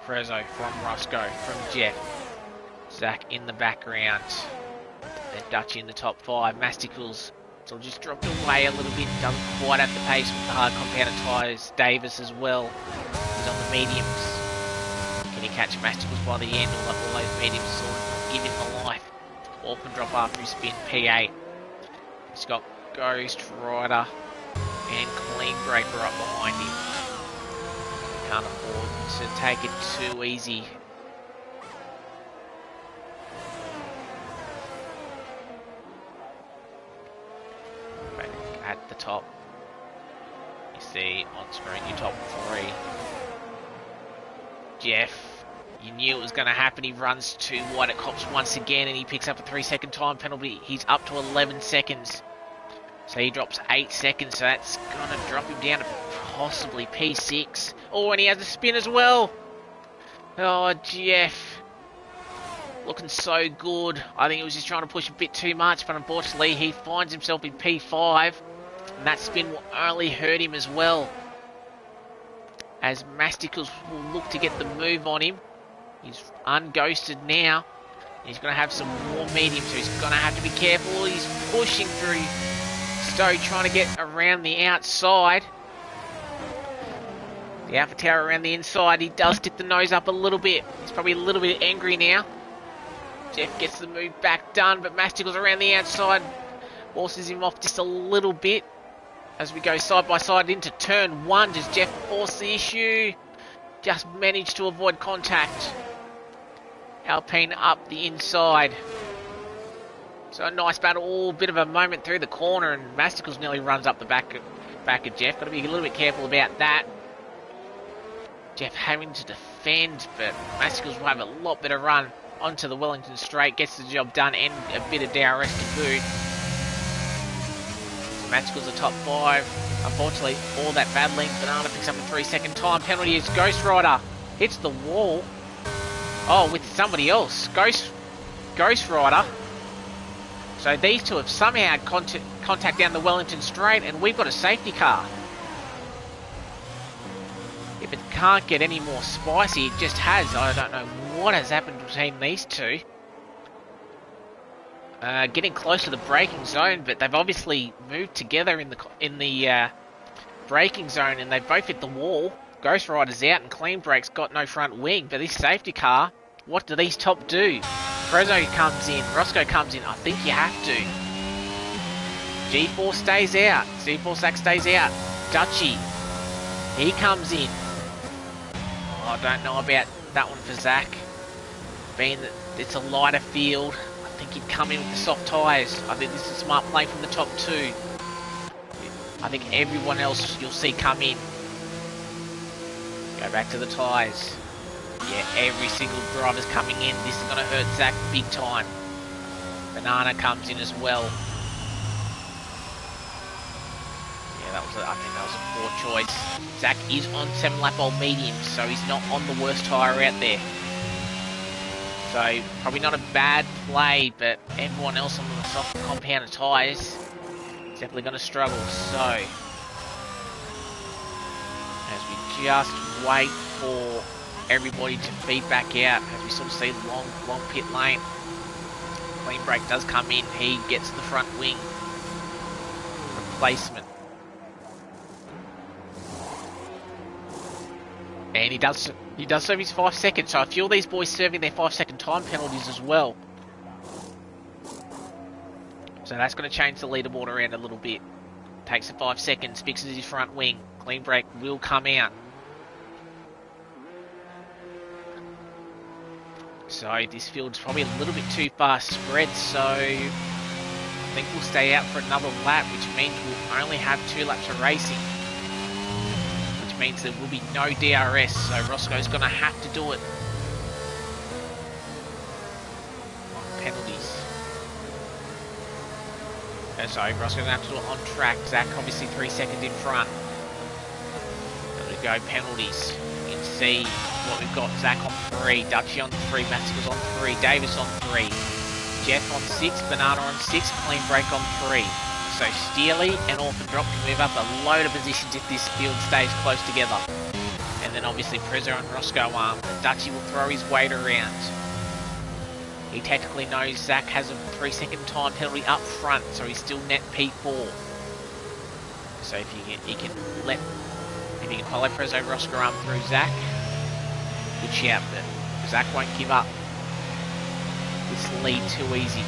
Prezzo from Roscoe, from Jeff. Zach in the background. Then Dutchy in the top 5. Masticles sort of just dropped away a little bit. Doesn't quite have the pace with the hard compounded tyres. Davis as well. He's on the mediums. Can he catch Masticles by the end? All those mediums sort of give him the life. All can drop after his spin. P8. He's got Ghost Rider and Clean Breaker up behind him. Can't afford to take it too easy. Back at the top, you see on screen your top 3. Jeff, you knew it was going to happen. He runs too wide at Cops once again and he picks up a 3-second time penalty. He's up to 11 seconds. So he drops 8 seconds, so that's going to drop him down to possibly P6. Oh, and he has a spin as well. Oh, Jeff. Looking so good. I think he was just trying to push a bit too much, but unfortunately he finds himself in P5. And that spin will only hurt him as well. As Masticles will look to get the move on him. He's unghosted now. He's going to have some more medium, so he's going to have to be careful. He's pushing through Stowe, trying to get around the outside. The Alpha Tower around the inside. He does tip the nose up a little bit. He's probably a little bit angry now. Jeff gets the move back done, but Masticle's around the outside. Forces him off just a little bit. As we go side by side into turn 1, does Jeff force the issue? Just managed to avoid contact. Alpine up the inside. So a nice battle, bit of a moment through the corner, and Masticles nearly runs up the back of Jeff. Got to be a little bit careful about that. Jeff having to defend, but Masticles will have a lot better run onto the Wellington Straight. Gets the job done and a bit of DRS to boot. Masticles the top 5. Unfortunately, all that battling. Banana picks up a 3-second time penalty as Ghost Rider hits the wall. Oh, with somebody else. Ghost Rider. So these two have somehow had contact down the Wellington Straight, and we've got a safety car. If it can't get any more spicy, it just has. I don't know what has happened between these two. Getting close to the braking zone, but they've obviously moved together in the braking zone, and they've both hit the wall. Ghost Rider's out, and Clean Break's got no front wing. But this safety car, what do these top do? Prezzo comes in, Roscoe comes in. I think you have to. G4 stays out. C4 Sack stays out. Dutchy, he comes in. I don't know about that one for Zach, being that it's a lighter field. I think he'd come in with the soft tyres. I think this is a smart play from the top 2. I think everyone else you'll see come in. Go back to the tyres. Yeah, every single driver's coming in. This is going to hurt Zach big time. Banana comes in as well. Yeah, I think that was a poor choice. Zach is on 7-lap old medium, so he's not on the worst tyre out there. So, probably not a bad play, but everyone else on the soft compounded tyres is definitely going to struggle. So, as we just wait for everybody to feed back out, as we sort of see long pit lane. Clean Break does come in, he gets the front wing replacement. And he does serve his 5 seconds, so a few of these boys serving their 5-second time penalties as well. So that's going to change the leaderboard around a little bit. Takes the 5 seconds, fixes his front wing. Clean Break will come out. So this field's probably a little bit too fast spread, so I think we'll stay out for another lap, which means we'll only have 2 laps of racing. Which means there will be no DRS, so Roscoe's going to have to do it. Penalties. Sorry, Roscoe's going to have to do it on track. Zach obviously 3 seconds in front. There we go, penalties. You can see what we've got. Zach on 3, Dutchy on 3, Masticles on 3, Davis on 3, Jeff on 6, Banana on 6, Clean Break on 3. So Steely and Orphan Drop can move up a load of positions if this field stays close together. And then obviously Prezzo and Roscoe arm. Dutchy will throw his weight around. He technically knows Zach has a 3-second time penalty up front, so he's still net P4. So if he can follow Prezzo Roscoe arm through Zach, good shout, but Zach won't give up this lead too easy.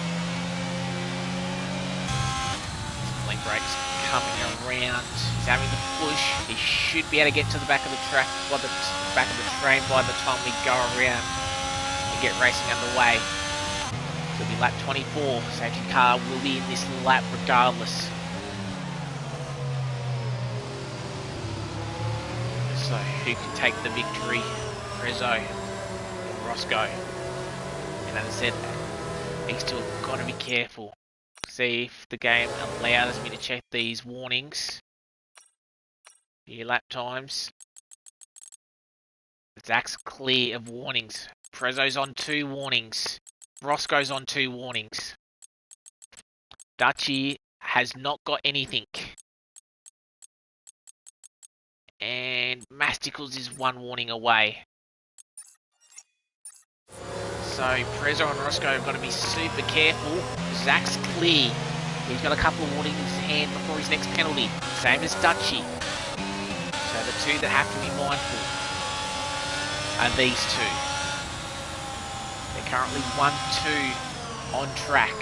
Clean Break's coming around. He's having to push. He should be able to get to the back of the track, by the back of the train by the time we go around and get racing underway. It'll be lap 24. Safety car will be in this lap regardless. So who can take the victory? Prezzo or Roscoe? And as I said, these two have got to be careful. See if the game allows me to check these warnings. Your lap times. Zach's clear of warnings. Prezzo's on 2 warnings. Roscoe's on 2 warnings. Dutchy has not got anything. And Masticles is 1 warning away. So Prezzo and Roscoe have got to be super careful. Zach's clear. He's got a couple of warnings in his hand before his next penalty. Same as Dutchy. So But the two that have to be mindful are these two. They're currently 1-2 on track.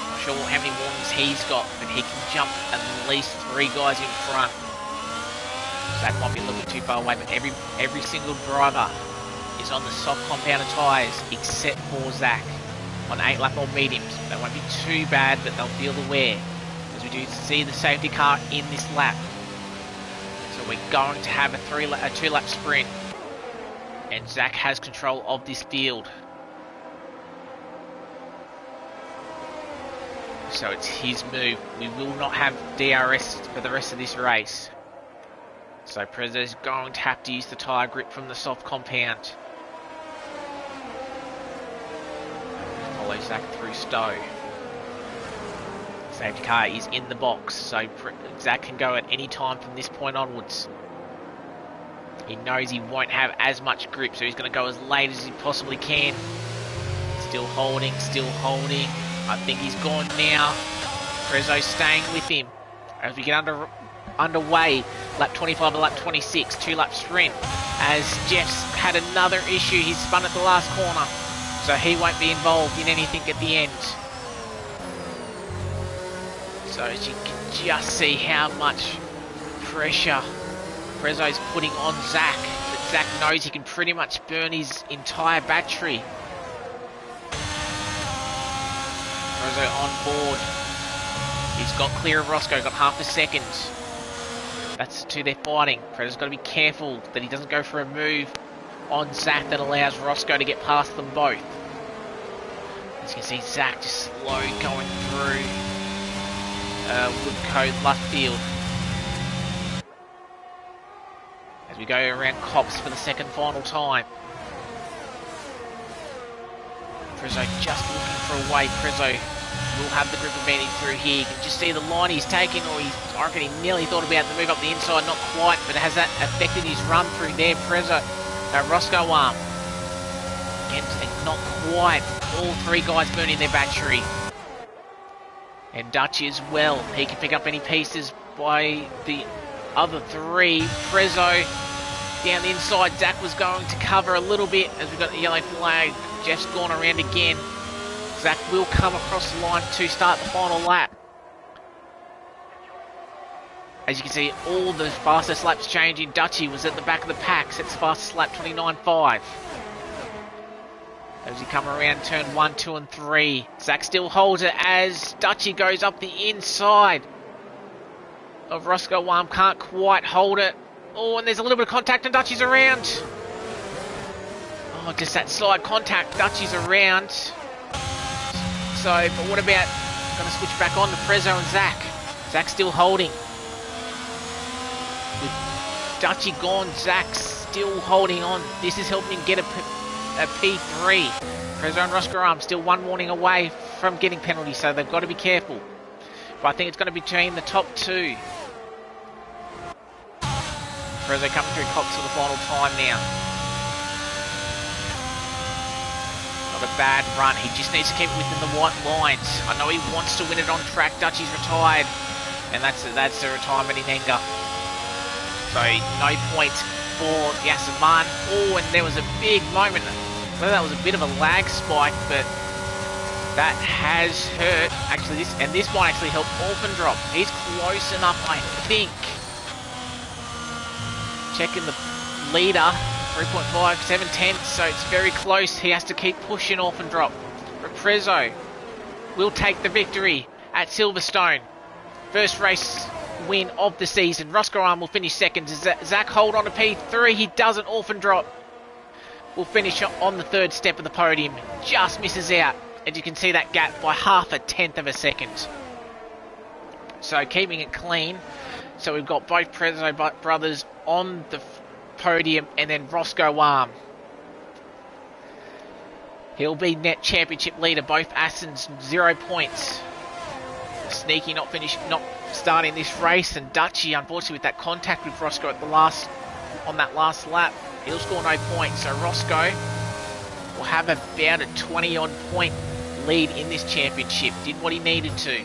Not sure how many warnings he's got, but he can jump at least 3 guys in front. So that might be a little bit too far away, but every single driver is on the soft compounder tyres except for Zach on 8-lap or mediums. They won't be too bad, but they'll feel the wear as we do see the safety car in this lap. So we're going to have a 2-lap sprint, and Zach has control of this field. So it's his move. We will not have DRS for the rest of this race. So Prezzo's going to have to use the tyre grip from the soft compound. Follow Zach through Stowe. Safety car is in the box, so Zach can go at any time from this point onwards. He knows he won't have as much grip, so he's going to go as late as he possibly can. Still holding, still holding. I think he's gone now. Prezzo's staying with him. As we get underway, lap 25 and lap 26, 2-lap sprint. As Jeff's had another issue, he's spun at the last corner, so he won't be involved in anything at the end. So as you can just see how much pressure Prezzo's putting on Zach, but Zach knows he can pretty much burn his entire battery. Prezzo on board. He's got clear of Roscoe, got half a second. That's the two they're fighting. Prezzo's got to be careful that he doesn't go for a move on Zach that allows Roscoe to get past them both. As you can see, Zach just slow going through Woodcote left field. As we go around Cops for the second final time. Prezzo just looking for a way. Prezzo will have the grip advantage through here. You can just see the line he's taking, or I reckon he nearly thought about the move up the inside, not quite, but has that affected his run through there? Prezzo, Roscoe arm. And not quite. All 3 guys burning their battery. And Dutch as well. He can pick up any pieces by the other 3. Prezzo down the inside. Zach was going to cover a little bit as we got the yellow flag. Jeff's gone around again. Zach will come across the line to start the final lap. As you can see, all the fastest laps changing. Dutchy was at the back of the pack, sets the fastest lap, 29.5. As you come around turn 1, 2 and 3. Zach still holds it as Dutchy goes up the inside of Roscoe Arm. Can't quite hold it. Oh, and there's a little bit of contact and Dutchy's around. Oh, just that side contact. Dutchy's around. So, but what about, going to switch back on to Prezzo and Zach. Zach still holding. With Dutchy gone, Zach still holding on. This is helping him get a P3. Prezzo and Roscoe Arm still 1 warning away from getting penalty, so they've got to be careful. But I think it's going to be between the top 2. Prezzo coming through Cox for the final time now. Not a bad run. He just needs to keep it within the white lines. I know he wants to win it on track. Dutchy's retired, and that's the retirement in anger. So no points for Yasaman. Oh, and there was a big moment. Well, that was a bit of a lag spike, but that has hurt. Actually, this might actually help Orphan Drop. He's close enough, I think. Checking the leader. 3.5, 7/10, so it's very close. He has to keep pushing Orphan Drop. But Prezzo will take the victory at Silverstone. First race win of the season. Roscoe Arm will finish second. Zach hold on to P3. He doesn't. Orphan Drop will finish on the 3rd step of the podium. Just misses out. And you can see that gap by 0.5 of a second. So keeping it clean. So we've got both Prezzo brothers on the podium, and then Roscoe Arm. He'll be net championship leader. Both Assens 0 points. Sneaky not starting this race, and Dutchy unfortunately with that contact with Roscoe at the on that last lap, he'll score no points. So Roscoe will have about a 20-odd point lead in this championship. Did what he needed to.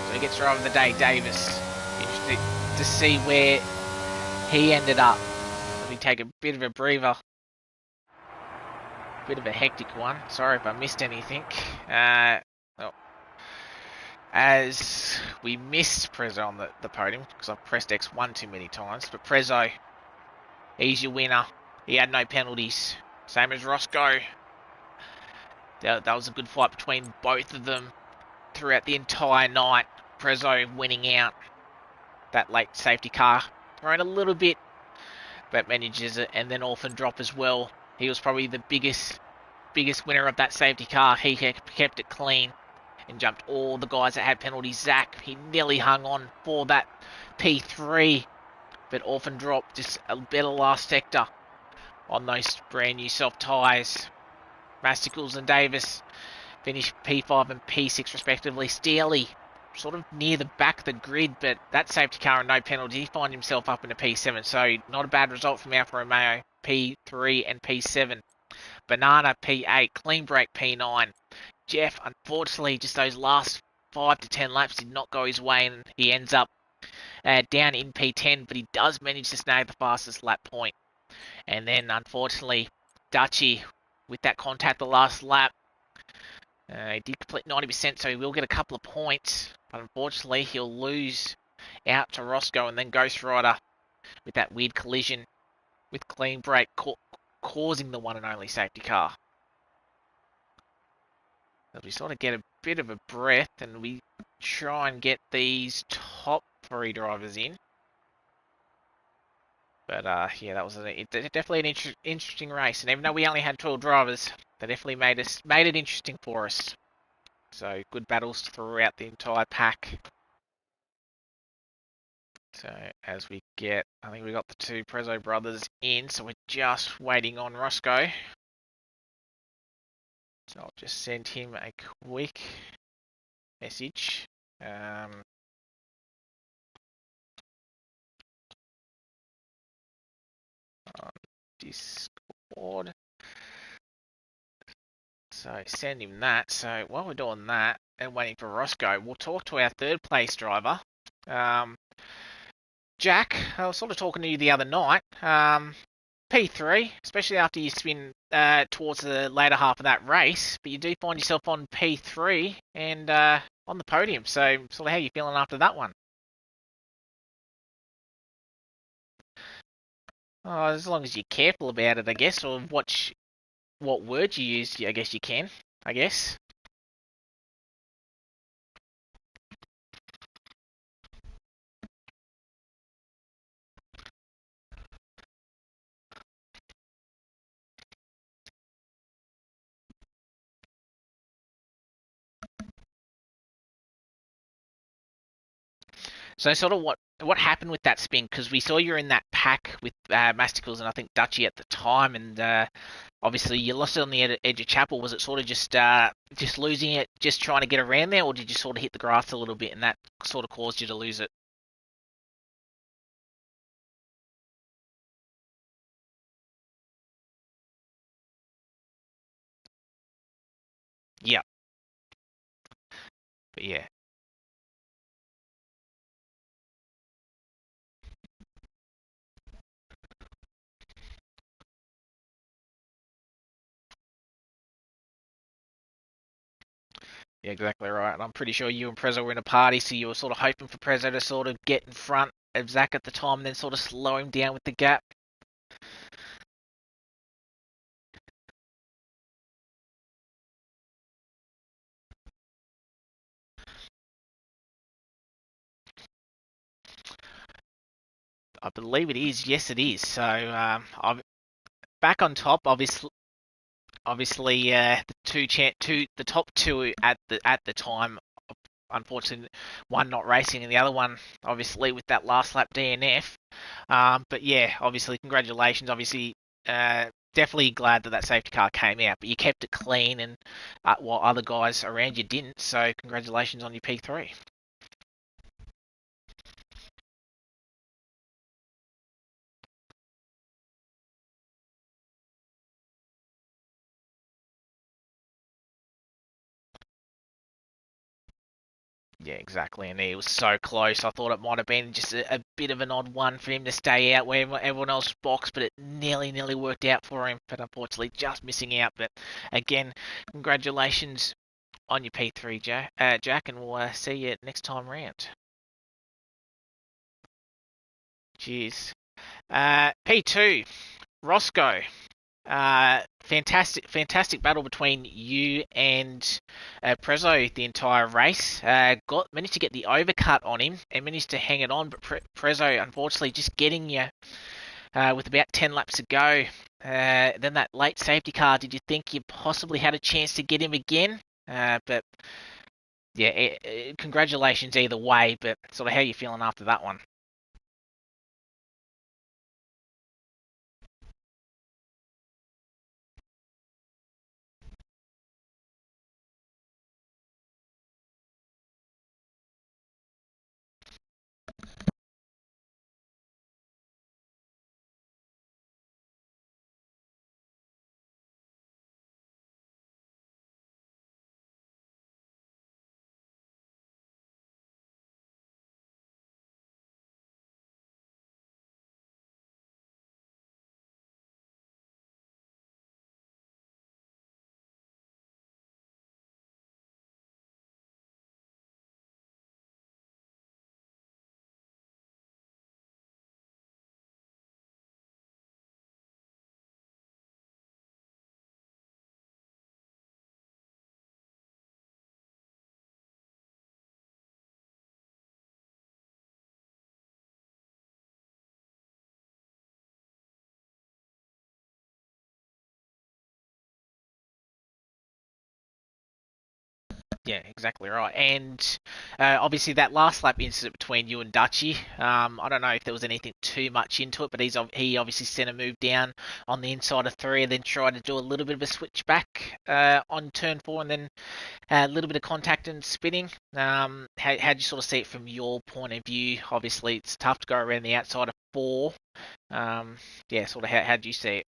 So he gets driver of the day, Davis. Interesting to see where he ended up. Let me take a bit of a breather. Bit of a hectic one. Sorry if I missed anything. Well, as we missed Prezzo on the podium, because I've pressed X1 too many times. But Prezzo, he's your winner. He had no penalties. Same as Roscoe. That was a good fight between both of them throughout the entire night. Prezzo winning out. That late safety car thrown a little bit, but manages it. And then Orphan Drop as well. He was probably the biggest winner of that safety car. He kept it clean and jumped all the guys that had penalties. Zach, he nearly hung on for that P3, but Orphan Drop just a better last sector on those brand new soft tyres. Masticles and Davis finished P5 and P6 respectively. Steely sort of near the back of the grid, but that safety car and no penalty, he finds himself up in a P7, so not a bad result from Alfa Romeo. P3 and P7. Banana P8, Clean Break P9. Jeff, unfortunately, just those last 5 to 10 laps did not go his way, and he ends up down in P10, but he does manage to snag the fastest lap point. And then, unfortunately, Dutchy, with that contact the last lap, he did complete 90%, so he will get a couple of points, but unfortunately, he'll lose out to Roscoe, and then Ghost Rider with that weird collision with Clean Break, causing the one and only safety car. As we sort of get a bit of a breath and we try and get these top 3 drivers in. But yeah, that was definitely an interesting race. And even though we only had 12 drivers, they definitely made it interesting for us. So good battles throughout the entire pack. So as we get, I think we got the 2 Prezzo brothers in, so we're just waiting on Roscoe. So I'll just send him a quick message. On Discord. So send him that. So while we're doing that and waiting for Roscoe, we'll talk to our 3rd place driver. Jack, I was sort of talking to you the other night. P3, especially after you spin towards the later half of that race, but you do find yourself on P3 and on the podium. So sort of how are you feeling after that one? Oh, as long as you're careful about it, I guess, or what words you use, I guess you can, I guess. So sort of what happened with that spin? Because we saw you were in that pack with Masticles and I think Dutchy at the time, and obviously you lost it on the edge of Chapel. Was it sort of just losing it, just trying to get around there, or did you sort of hit the grass a little bit and that sort of caused you to lose it? Yeah, but yeah. Yeah, exactly right. And I'm pretty sure you and Prezzo were in a party, so you were sort of hoping for Prezzo to sort of get in front of Zach at the time and then sort of slow him down with the gap. I believe it is. Yes, it is. So I'm back on top. Obviously, the top 2 at the time. Unfortunately, one not racing and the other one obviously with that last lap DNF. But yeah, obviously congratulations. Obviously, definitely glad that safety car came out, but you kept it clean and while other guys around you didn't. So congratulations on your P3. Yeah, exactly, and he was so close. I thought it might have been just a bit of an odd one for him to stay out where everyone else boxed, but it nearly worked out for him. But unfortunately, just missing out. But again, congratulations on your P3, Jack, and we'll see you next time round. Cheers. P2, Roscoe. Fantastic battle between you and Prezzo the entire race. Managed to get the overcut on him and managed to hang it on, but Prezzo unfortunately just getting you with about 10 laps to go. Then that late safety car. Did you think you possibly had a chance to get him again? But yeah, congratulations either way. But sort of how are you feeling after that one? Yeah, exactly right. And obviously that last lap incident between you and Dutchy, I don't know if there was anything too much into it, but he obviously sent a move down on the inside of three and then tried to do a little bit of a switch back on turn four and then a little bit of contact and spinning. How do you sort of see it from your point of view? Obviously, it's tough to go around the outside of four. Yeah, sort of how do you see it?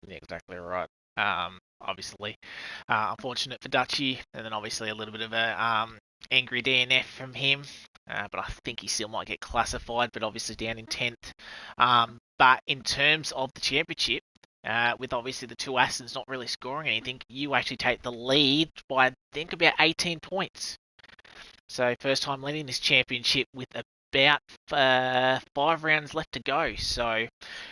Yeah, exactly right. Obviously, unfortunate for Dutchy, and then obviously a little bit of a angry DNF from him. But I think he still might get classified, but obviously down in 10th. But in terms of the championship, with obviously the two Astons not really scoring anything, you actually take the lead by I think about 18 points. So first time leading this championship with about 5 rounds left to go. So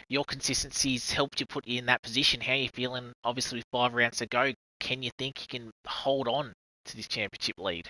your consistency's helped you put you in that position. How are you feeling? Obviously, with 5 rounds to go, can you think you can hold on to this championship lead?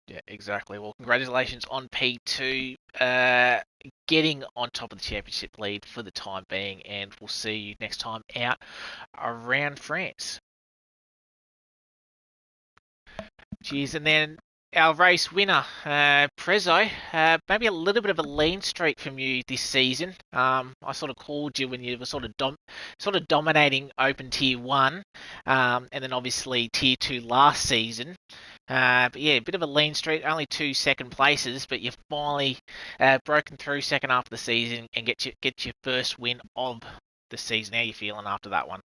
Yeah, exactly. Well, congratulations on P2, getting on top of the championship lead for the time being, and we'll see you next time out around France. Cheers. And then our race winner, Prezzo, maybe a little bit of a lean streak from you this season. I sort of called you when you were sort of dominating Open Tier 1, and then obviously Tier 2 last season. But yeah, a bit of a lean streak, only 2 second places, but you've finally broken through second half of the season and get your first win of the season. How are you feeling after that one?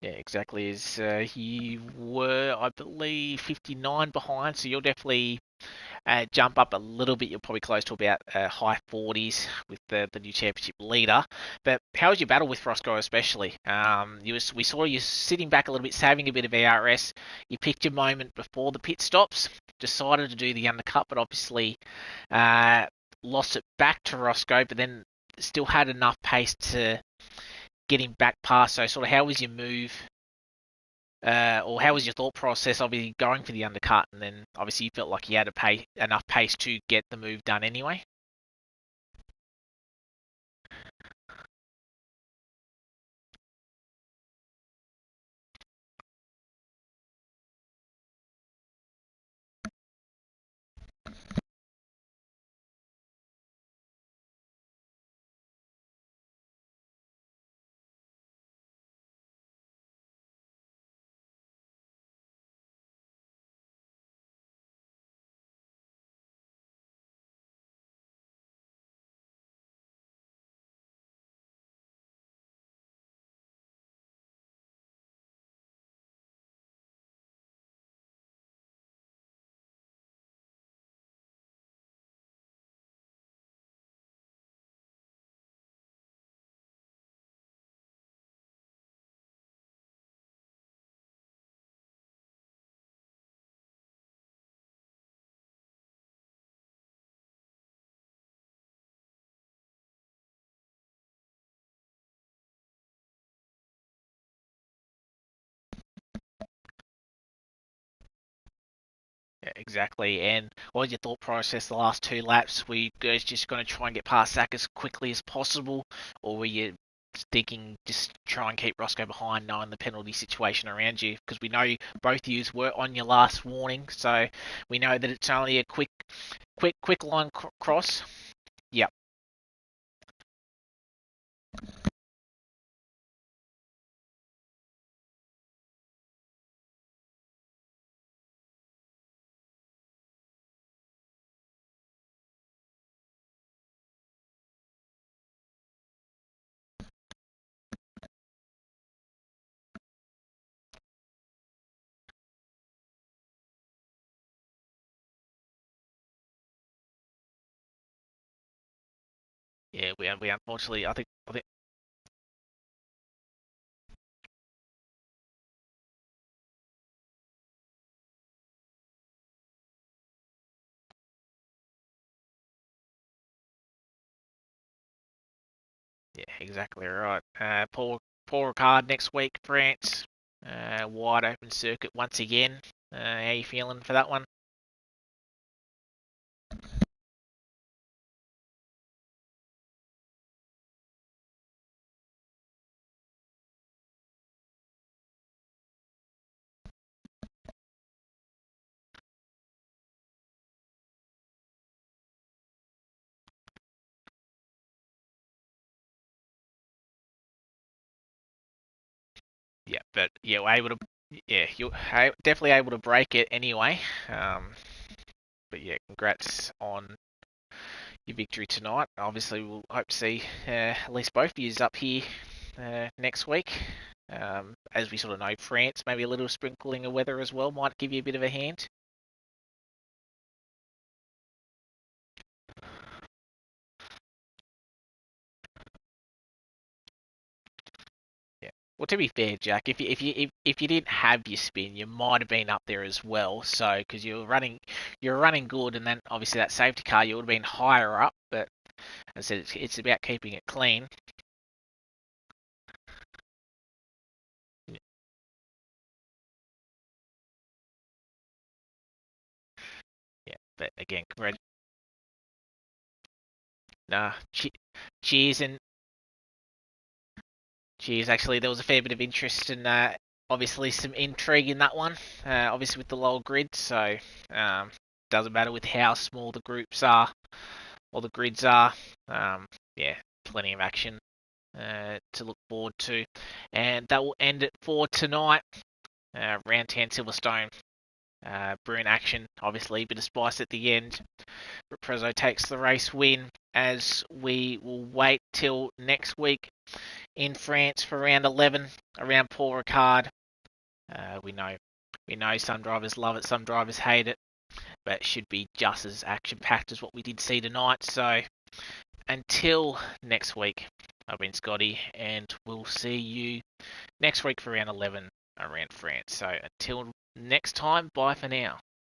Yeah, exactly. You were, I believe, 59 behind, so you'll definitely jump up a little bit. You're probably close to about high 40s with the new championship leader. But how was your battle with Roscoe, especially? We saw you sitting back a little bit, saving a bit of ARS. You picked your moment before the pit stops, decided to do the undercut, but obviously uh, lost it back to Roscoe, but then still had enough pace to get him back past. So, sort of, how was your move? Or how was your thought process, obviously going for the undercut, and then obviously you felt like you had to pay enough pace to get the move done anyway? Yeah, exactly. And what was your thought process the last two laps? Were you guys just going to try and get past Zach as quickly as possible, or were you thinking just try and keep Roscoe behind, knowing the penalty situation around you? Because we know both of you were on your last warning, so we know that it's only a quick line cross. Yep. Yeah, we unfortunately, I think yeah, exactly right. Paul Ricard next week, France. Wide open circuit once again. How you feeling for that one? Yeah, but yeah, we're able to. Yeah, you're definitely able to break it anyway. Um, but yeah, congrats on your victory tonight. Obviously, we'll hope to see at least both of you up here next week. As we sort of know, France, maybe a little sprinkling of weather as well might give you a bit of a hand. Yeah. Well, to be fair, Jack, if you didn't have your spin, you might have been up there as well. So because you're running good, and then obviously that safety car, you would have been higher up. But as I said, it's about keeping it clean. Yeah. But again, nah, cheers and cheers. Actually, there was a fair bit of interest and obviously some intrigue in that one. Obviously with the lower grid, so um, doesn't matter with how small the groups are or the grids are. Yeah, plenty of action to look forward to, and that will end it for tonight. Round 10 Silverstone. Brilliant action, obviously, bit of spice at the end. Prezzo takes the race win, as we will wait till next week in France for round 11 around Paul Ricard. We know some drivers love it, some drivers hate it, but it should be just as action-packed as what we did see tonight. So until next week, I've been Scotty, and we'll see you next week for round 11 around France. So until next time, bye for now.